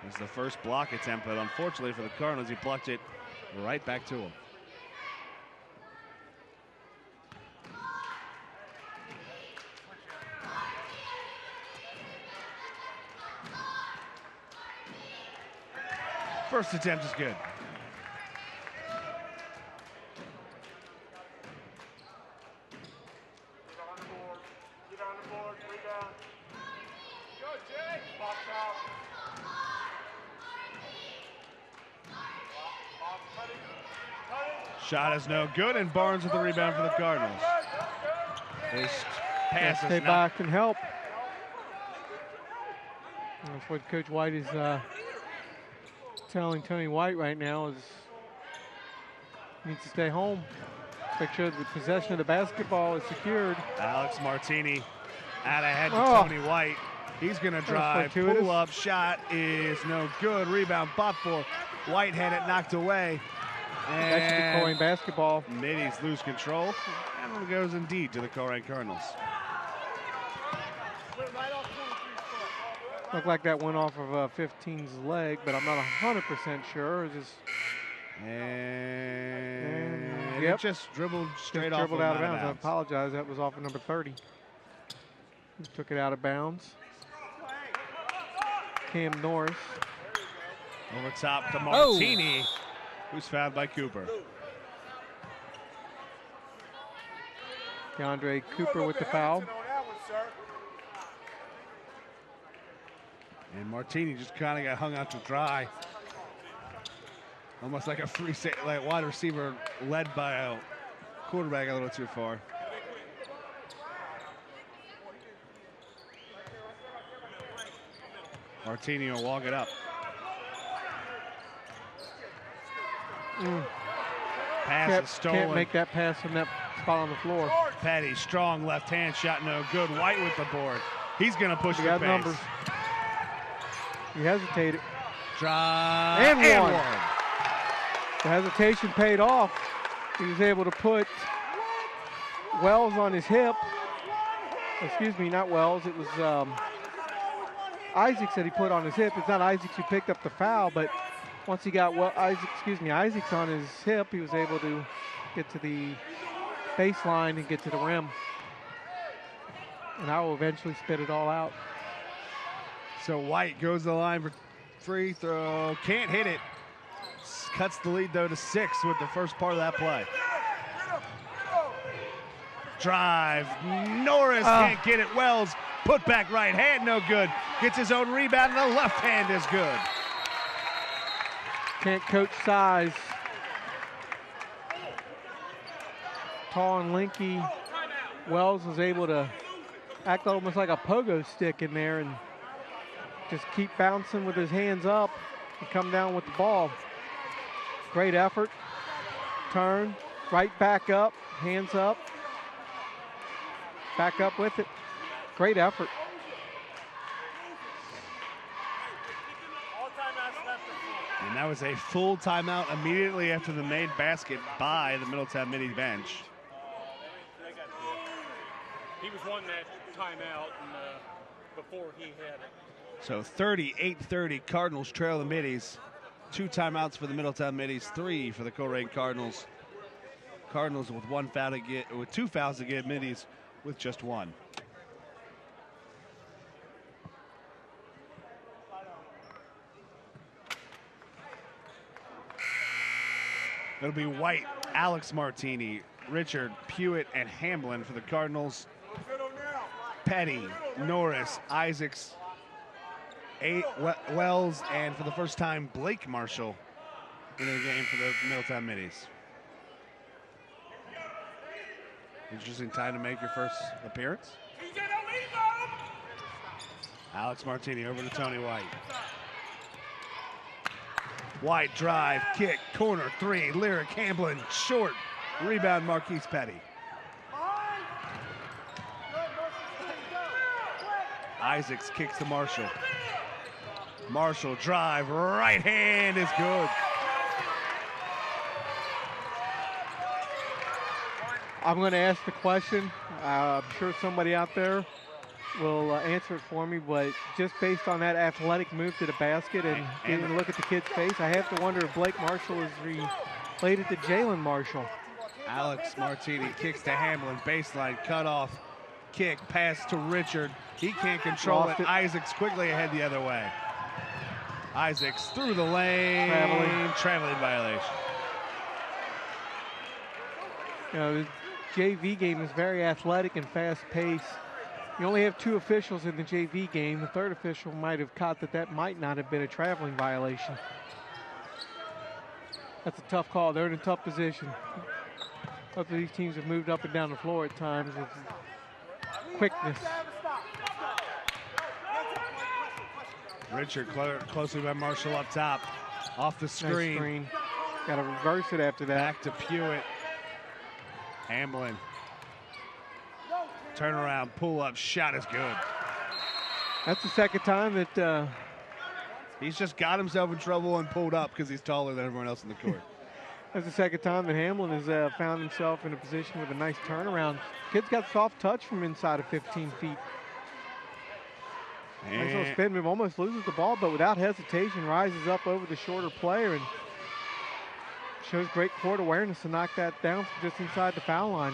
It's the first block attempt, but unfortunately for the Cardinals, he blocked it right back to him. First attempt is good. Get on the board, rebound. Go, Jay. Box out. Shot is no good, and Barnes with the rebound for the Cardinals. His pass Stay is back and help. That's what Coach White is telling Tony White right now is he needs to stay home. Make sure the possession of the basketball is secured. Alex Martini out ahead to Tony White. He's going to drive, pull up, shot is no good. Rebound, bought for White, had it knocked away. That should be Colerain basketball. Middies lose control, and it goes indeed to the Colerain Cardinals. Looked like that went off of 15's leg, but I'm not 100% sure. And it just dribbled straight off out of bounds. I apologize. That was off of number 30. He took it out of bounds. Cam Norris. Over top to Martini, who's fouled by Cooper. DeAndre Cooper with the foul. And Martini just kind of got hung out to dry. Almost like a like wide receiver led by a quarterback a little too far. Martini will walk it up. Pass is stolen. Can't make that pass from that spot on the floor. Petty, strong left hand shot, no good. White with the board. He's going to push the pace. Numbers. He hesitated. Drive. And one. The hesitation paid off. He was able to put Wells on his hip. Excuse me, not Wells. It was Isaacs that he put on his hip. It's not Isaacs who picked up the foul, but once he got Isaacs on his hip, he was able to get to the baseline and get to the rim. And I will eventually spit it all out. So White goes to the line for free throw. Can't hit it. Cuts the lead, though, to 6 with the first part of that play. Drive. Norris can't get it. Wells, put back right hand, no good. Gets his own rebound, and the left hand is good. Can't coach size. Tall and lanky. Wells was able to act almost like a pogo stick in there and just keep bouncing with his hands up and come down with the ball. Great effort. Turn, right back up, hands up. Back up with it. Great effort. And that was a full timeout immediately after the made basket by the Middletown Midi bench. He was wanting that timeout before he had it. So 38-30, Cardinals trail the Middies. 2 timeouts for the Middletown Middies, 3 for the Colerain Cardinals. Cardinals with 2 fouls to get, Middies with just 1. It'll be White, Alex Martini, Richard, Pewitt, and Hamlin for the Cardinals. Petty, Norris, Isaacs, Wells, and for the first time, Blake Marshall in the game for the Middletown Middies. Interesting time to make your first appearance. Alex Martini over to Tony White. White drive, kick, corner, 3, Lyric, Hamlin, short. Rebound, Marquise Petty. Isaacs kicks to Marshall. Marshall drive, right hand is good. I'm going to ask the question. I'm sure somebody out there will answer it for me, but just based on that athletic move to the basket and getting a look at the kid's face, I have to wonder if Blake Marshall is related to Jalen Marshall. Alex Martini kicks to Hamlin, baseline, cut off, kick, pass to Richard. He can't control it. Isaacs quickly ahead the other way. Isaacs through the lane. Traveling violation. You know, the JV game is very athletic and fast-paced. You only have 2 officials in the JV game. The third official might have caught that might not have been a traveling violation. That's a tough call. They're in a tough position. Both of these teams have moved up and down the floor at times with quickness. Richard closely by Marshall up top. Off the screen. Nice screen. Got to reverse it after that. Back to Pewitt. Hamlin. Turnaround, pull up, shot is good. That's the second time that he's just got himself in trouble and pulled up because he's taller than everyone else in the court. That's the second time that Hamlin has found himself in a position with a nice turnaround. Kid's got soft touch from inside of 15 feet. Nice little spin move, almost loses the ball, but without hesitation rises up over the shorter player and shows great court awareness to knock that down from just inside the foul line.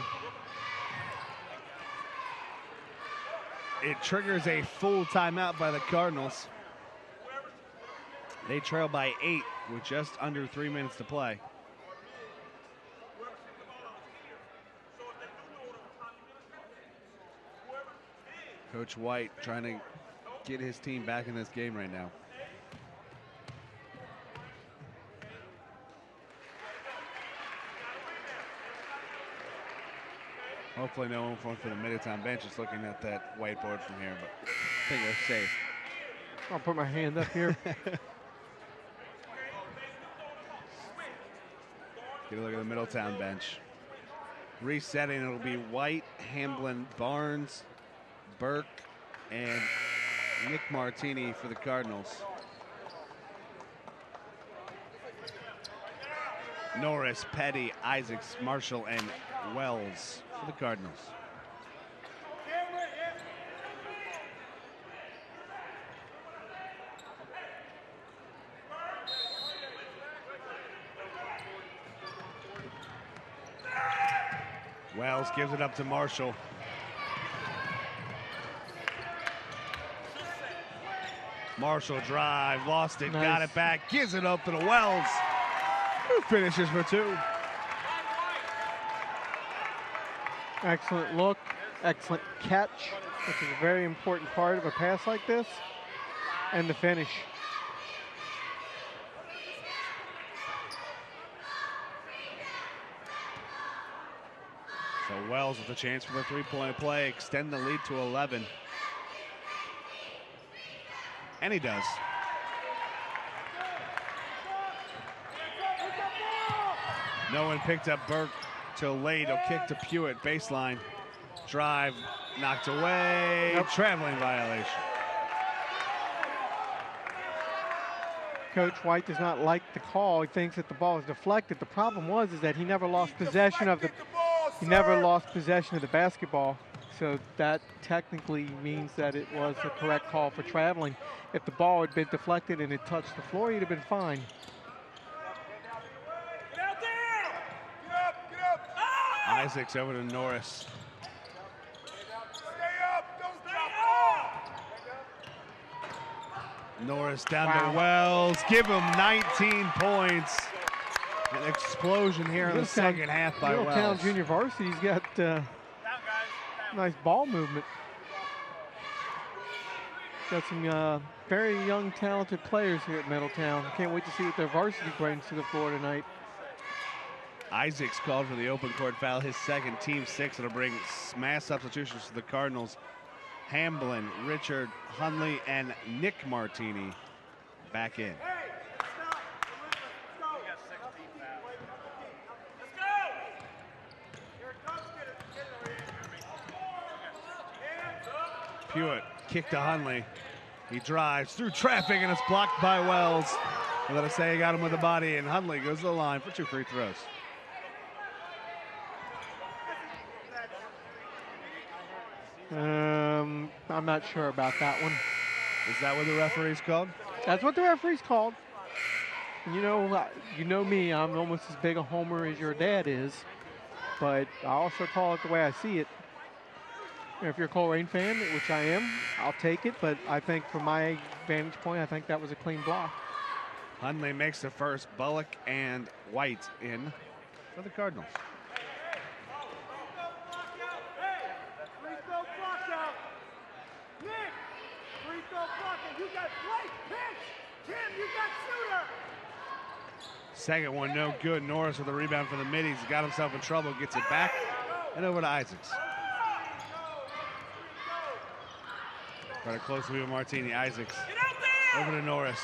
It triggers a full timeout by the Cardinals. They trail by 8 with just under 3 minutes to play. Coach White trying to get his team back in this game right now. Hopefully no one from the Middletown bench is looking at that whiteboard from here, but I think they're safe. I'll put my hand up here. Get a look at the Middletown bench. Resetting, it'll be White, Hamblin, Barnes, Burke, and Nick Martini for the Cardinals. Norris, Petty, Isaacs, Marshall, and Wells for the Cardinals. Wells gives it up to Marshall. Marshall drive, lost it, got it back, gives it up to the Wells, who finishes for two. Excellent look, excellent catch, which is a very important part of a pass like this, and the finish. So Wells with a chance for the three-point play, extend the lead to 11. And he does. No one picked up Burke till late. He'll kick to Pewitt, baseline. Drive, knocked away, traveling violation. Coach White does not like the call. He thinks that the ball is deflected. The problem is that he never lost possession of the basketball. So that technically means that it was the correct call for traveling. If the ball had been deflected and it touched the floor, he'd have been fine. Isaacs over to Norris. Norris down to Wells. Give him 19 points. An explosion here in the second half by Wells. Middletown Junior Varsity's got nice ball movement. Got some very young, talented players here at Middletown. Can't wait to see what their varsity brings to the floor tonight. Isaacs called for the open court foul, his second, team 6. It'll bring mass substitutions to the Cardinals. Hamblin, Richard, Hunley, and Nick Martini back in. Pewitt, kick to Hunley. He drives through traffic and it's blocked by Wells. I'm going to say he got him with the body, and Hunley goes to the line for 2 free throws. I'm not sure about that one. Is that what the referee's called? That's what the referee's called. You know me, I'm almost as big a homer as your dad is, but I also call it the way I see it. If you're a Colerain fan, which I am, I'll take it, but I think from my vantage point, I think that was a clean block. Hunley makes the first. Bullock and White in for the Cardinals. Second one, no good. Norris with a rebound for the Middies. Got himself in trouble, gets it back, and over to Isaacs. Got a close view of Martini. Isaacs over to Norris.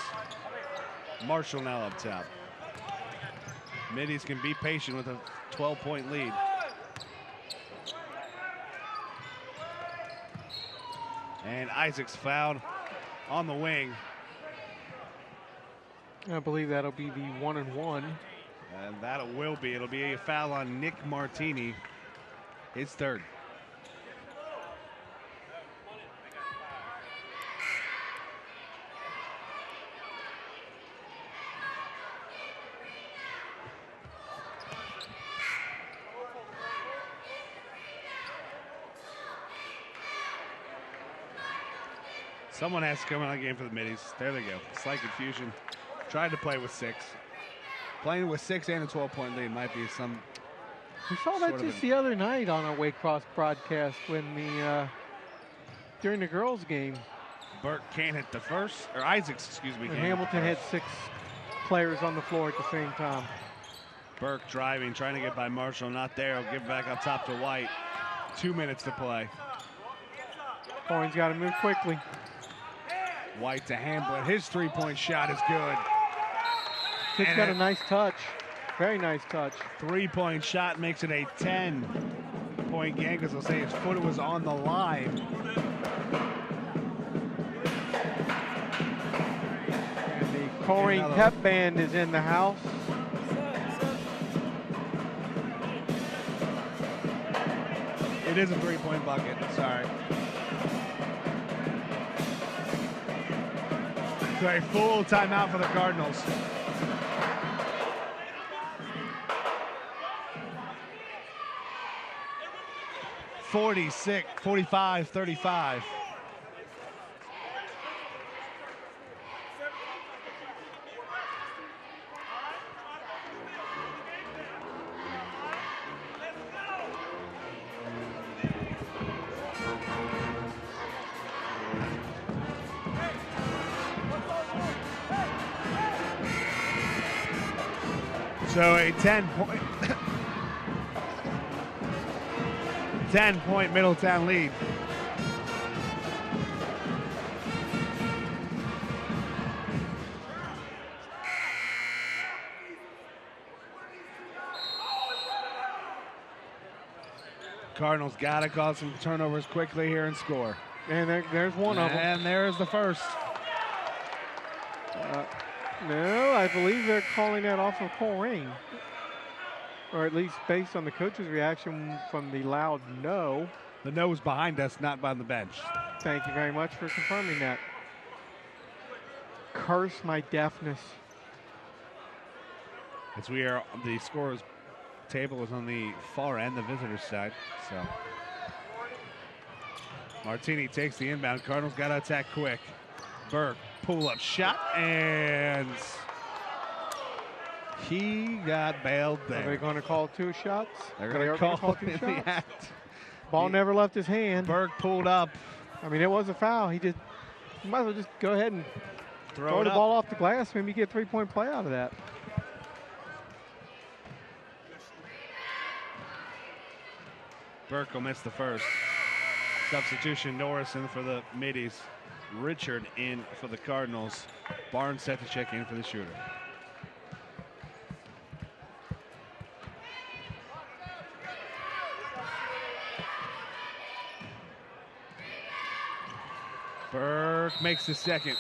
Marshall now up top. Middies can be patient with a 12-point lead. And Isaacs fouled on the wing. I believe that'll be the 1-and-1. And that will be. It'll be a foul on Nick Martini, his third. Someone has to come on the game for the Middies. There they go. Slight confusion. Tried to play with 6. Playing with 6 and a 12-point lead might be some. We saw that just the other night on our Waycross broadcast when the during the girls' game. Burke can't hit the first, or Isaacs, excuse me. And can't hit the Hamilton had first. 6 players on the floor at the same time. Burke driving, trying to get by Marshall, not there. He'll give back up top to White. 2 minutes to play. Colerain's got to move quickly. White to Hamblin. His three-point shot is good. Kid's And got a nice touch. Very nice touch. Three-point shot makes it a 10-point game because they'll say his foot was on the line. And the Colerain pep band is in the house. It is a three-point bucket. Sorry. So a full timeout for the Cardinals. (46, 45, 35). So a 10-point Middletown lead. Cardinals got to cause some turnovers quickly here and score. And there's one of them. And there's the first. No, I believe they're calling that off of Colerain. Or at least based on the coach's reaction from the loud no. The no is behind us, not by the bench. Thank you very much for confirming that. Curse my deafness. As we are, the scorer's table is on the far end, the visitor's side. So Martini takes the inbound. Cardinals got to attack quick. Burke, pull-up shot, and he got bailed there. Are they going to call 2 shots? They're going to call 2 in shots. the act. Ball never left his hand. Burke pulled up. I mean, it was a foul. He might as well just go ahead and throw the ball off the glass. Maybe get a 3-point play out of that. Burke will miss the first. Substitution, Norris in for the middies. Richard in for the Cardinals. Barnes set to check in for the shooter. Burke makes the second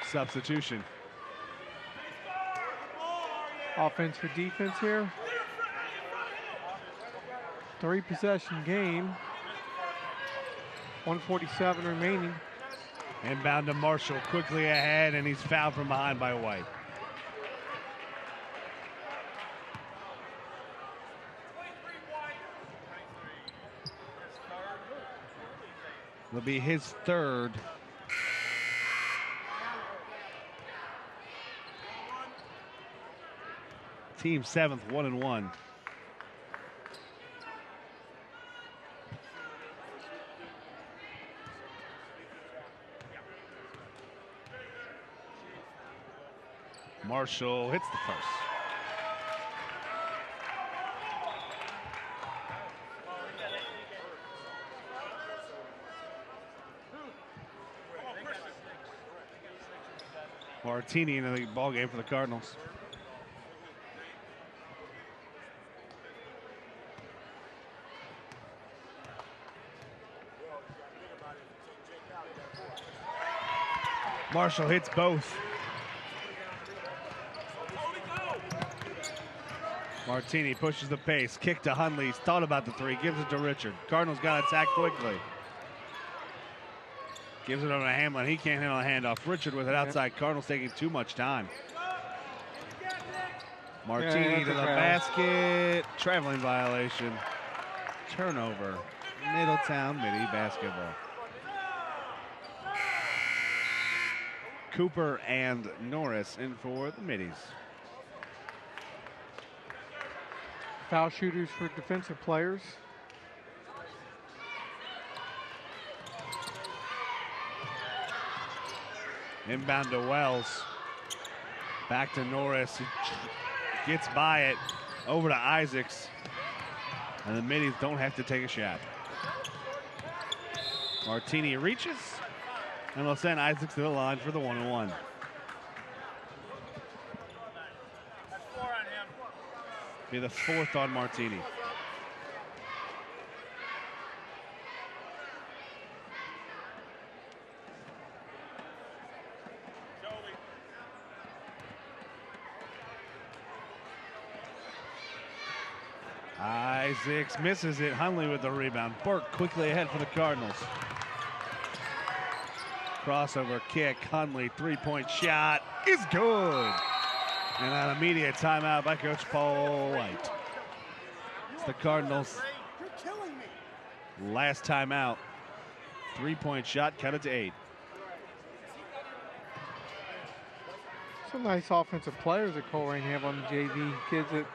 substitution. Offense for defense here. 3-possession game. 1:47 remaining. Inbound to Marshall, quickly ahead, and he's fouled from behind by White. It'll be his third. Team 7th, 1-1. Marshall hits the first. Martini in the ball game for the Cardinals. Marshall hits both. Martini pushes the pace, kick to Hundley. He's thought about the three, gives it to Richard. Cardinals got to attack quickly. Gives it over to Hamlin. He can't handle a handoff. Richard with it outside. Cardinals taking too much time. Martini to the basket. Traveling violation. Turnover. Middletown Midi basketball. Cooper and Norris in for the Middies. Foul shooters for defensive players. Inbound to Wells. Back to Norris. He gets by it. Over to Isaacs. And the middies don't have to take a shot. Martini reaches. And they'll send Isaacs to the line for the 1-1. That's 4 on him. Be the 4th on Martini. Isaacs misses it. Hundley with the rebound. Burke quickly ahead for the Cardinals. Crossover kick. Hundley, three-point shot is good. And an immediate timeout by Coach Paul White. It's the Cardinals' last timeout. Three-point shot, cut it to 8. Some nice offensive players that Colerain have on the JV. Kids that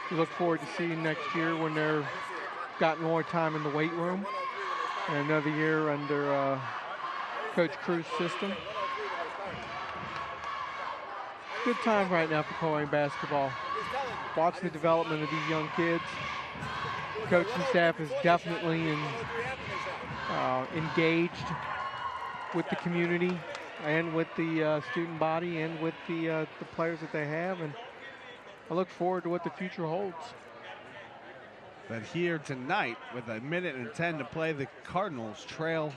we look forward to seeing next year when they're got more time in the weight room. And another year under Coach Cruz's system. Good time right now for Colerain basketball. Watching the development of these young kids. Coaching staff is definitely engaged with the community and with the student body and with the players that they have. And I look forward to what the future holds. But here tonight, with 1:10 to play, the Cardinals trail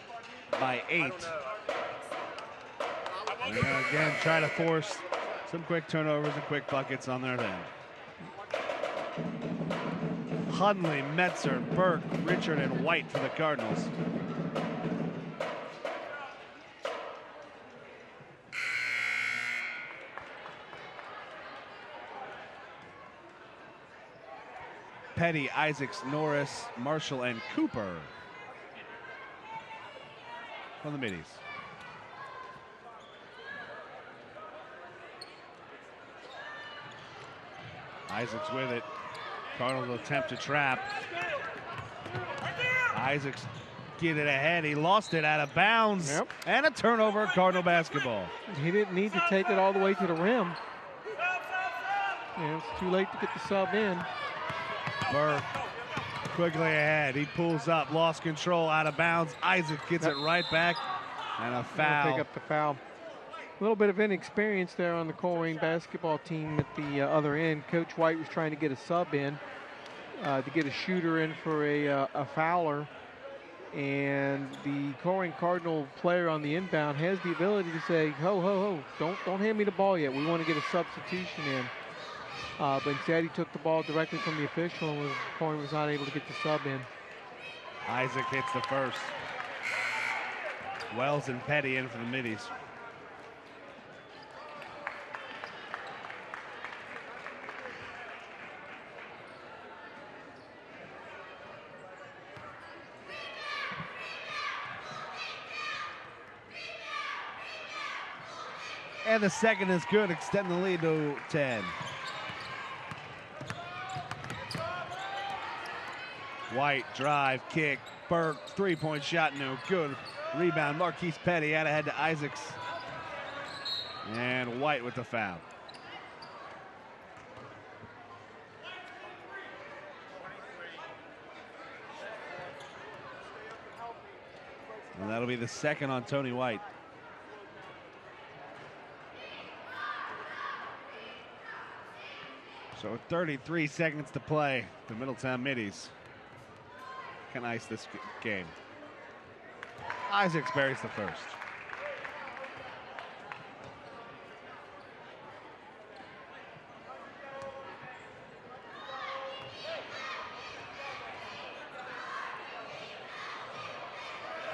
by 8. And again, try to force some quick turnovers and quick buckets on their end. Hundley, Metzer, Burke, Richard, and White for the Cardinals. Petty, Isaacs, Norris, Marshall, and Cooper from the middies. Isaacs with it. Cardinals attempt to trap. Isaacs get it ahead. He lost it out of bounds. Yep. And a turnover, Cardinal basketball. He didn't need to take it all the way to the rim. And it's too late to get the sub in. Burke quickly ahead. He pulls up, lost control, out of bounds. Isaac gets it right back. And a foul. Pick up the foul. A little bit of inexperience there on the Colerain basketball team at the other end. Coach White was trying to get a sub in to get a shooter in for a fouler. And the Colerain Cardinal player on the inbound has the ability to say, ho, ho, ho, don't hand me the ball yet. We want to get a substitution in. But instead he took the ball directly from the official and Colerain was not able to get the sub in. Isaac hits the first. Wells and Petty in for the middies. And the second is good, extend the lead to 10. White, drive, kick, Burke, three-point shot, no good. Rebound, Marquise Petty out ahead to Isaacs. And White with the foul. And that'll be the second on Tony White. So 33 seconds to play. The Middletown Middies can ice this game. Isaacs buries the first.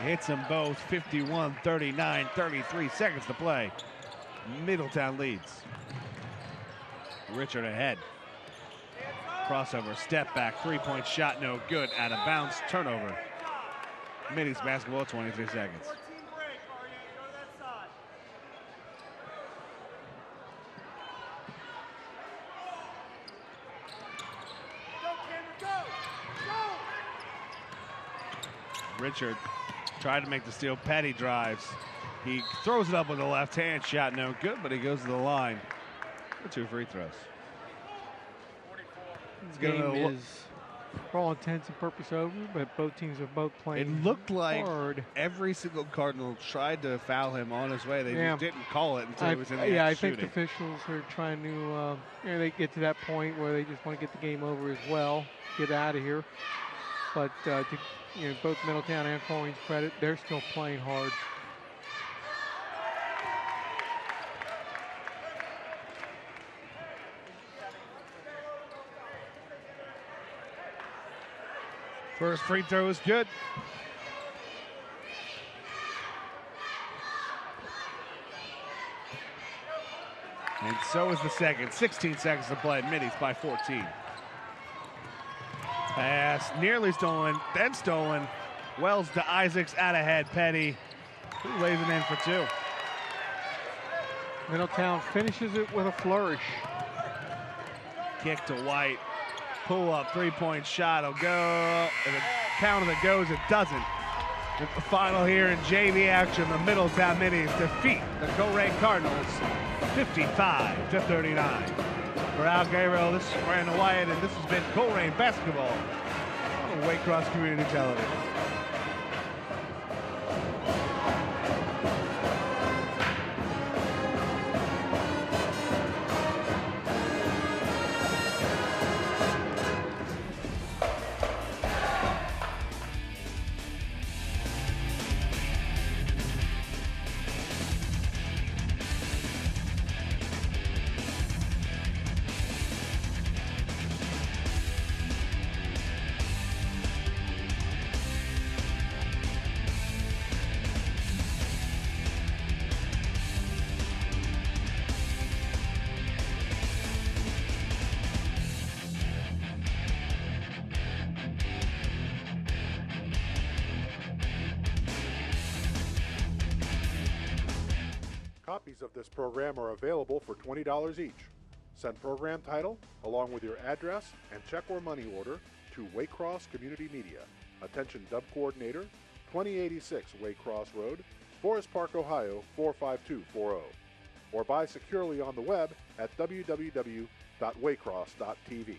Hits them both. 51, 39, 33 seconds to play. Middletown leads. Richard ahead. Crossover, step back, three-point shot, no good. Out of bounds, turnover. Middies basketball, 23 seconds. Richard tried to make the steal. Petty drives. He throws it up with the left hand, shot no good, but he goes to the line for 2 free throws. This game is, for all intents and purposes, over, but both teams are both playing It looked like hard. every single Cardinal tried to foul him on his way. They just didn't call it until he was in the I act think the shooting. officials are trying to, they get to that point where they just want to get the game over as well, get out of here. But to both Middletown and Colerain's credit, they're still playing hard. First free throw is good. And so is the second. 16 seconds to play. Middies by 14. Pass nearly stolen, then stolen. Wells to Isaacs, out ahead. Petty, who lays it in for 2. Middletown finishes it with a flourish. Kick to White. Pull up, 3-point shot will go. And the count of it goes, it doesn't. With the final here in JV action, the Middletown Middies defeat the Colerain Cardinals 55-39. For Al Gabriel, this is Brandon Wyatt, and this has been Colerain Basketball on Waycross Community Television. Copies of this program are available for $20 each. Send program title along with your address and check or money order to Waycross Community Media. Attention Dub Coordinator, 2086 Waycross Road, Forest Park, Ohio 45240. Or buy securely on the web at www.waycross.tv.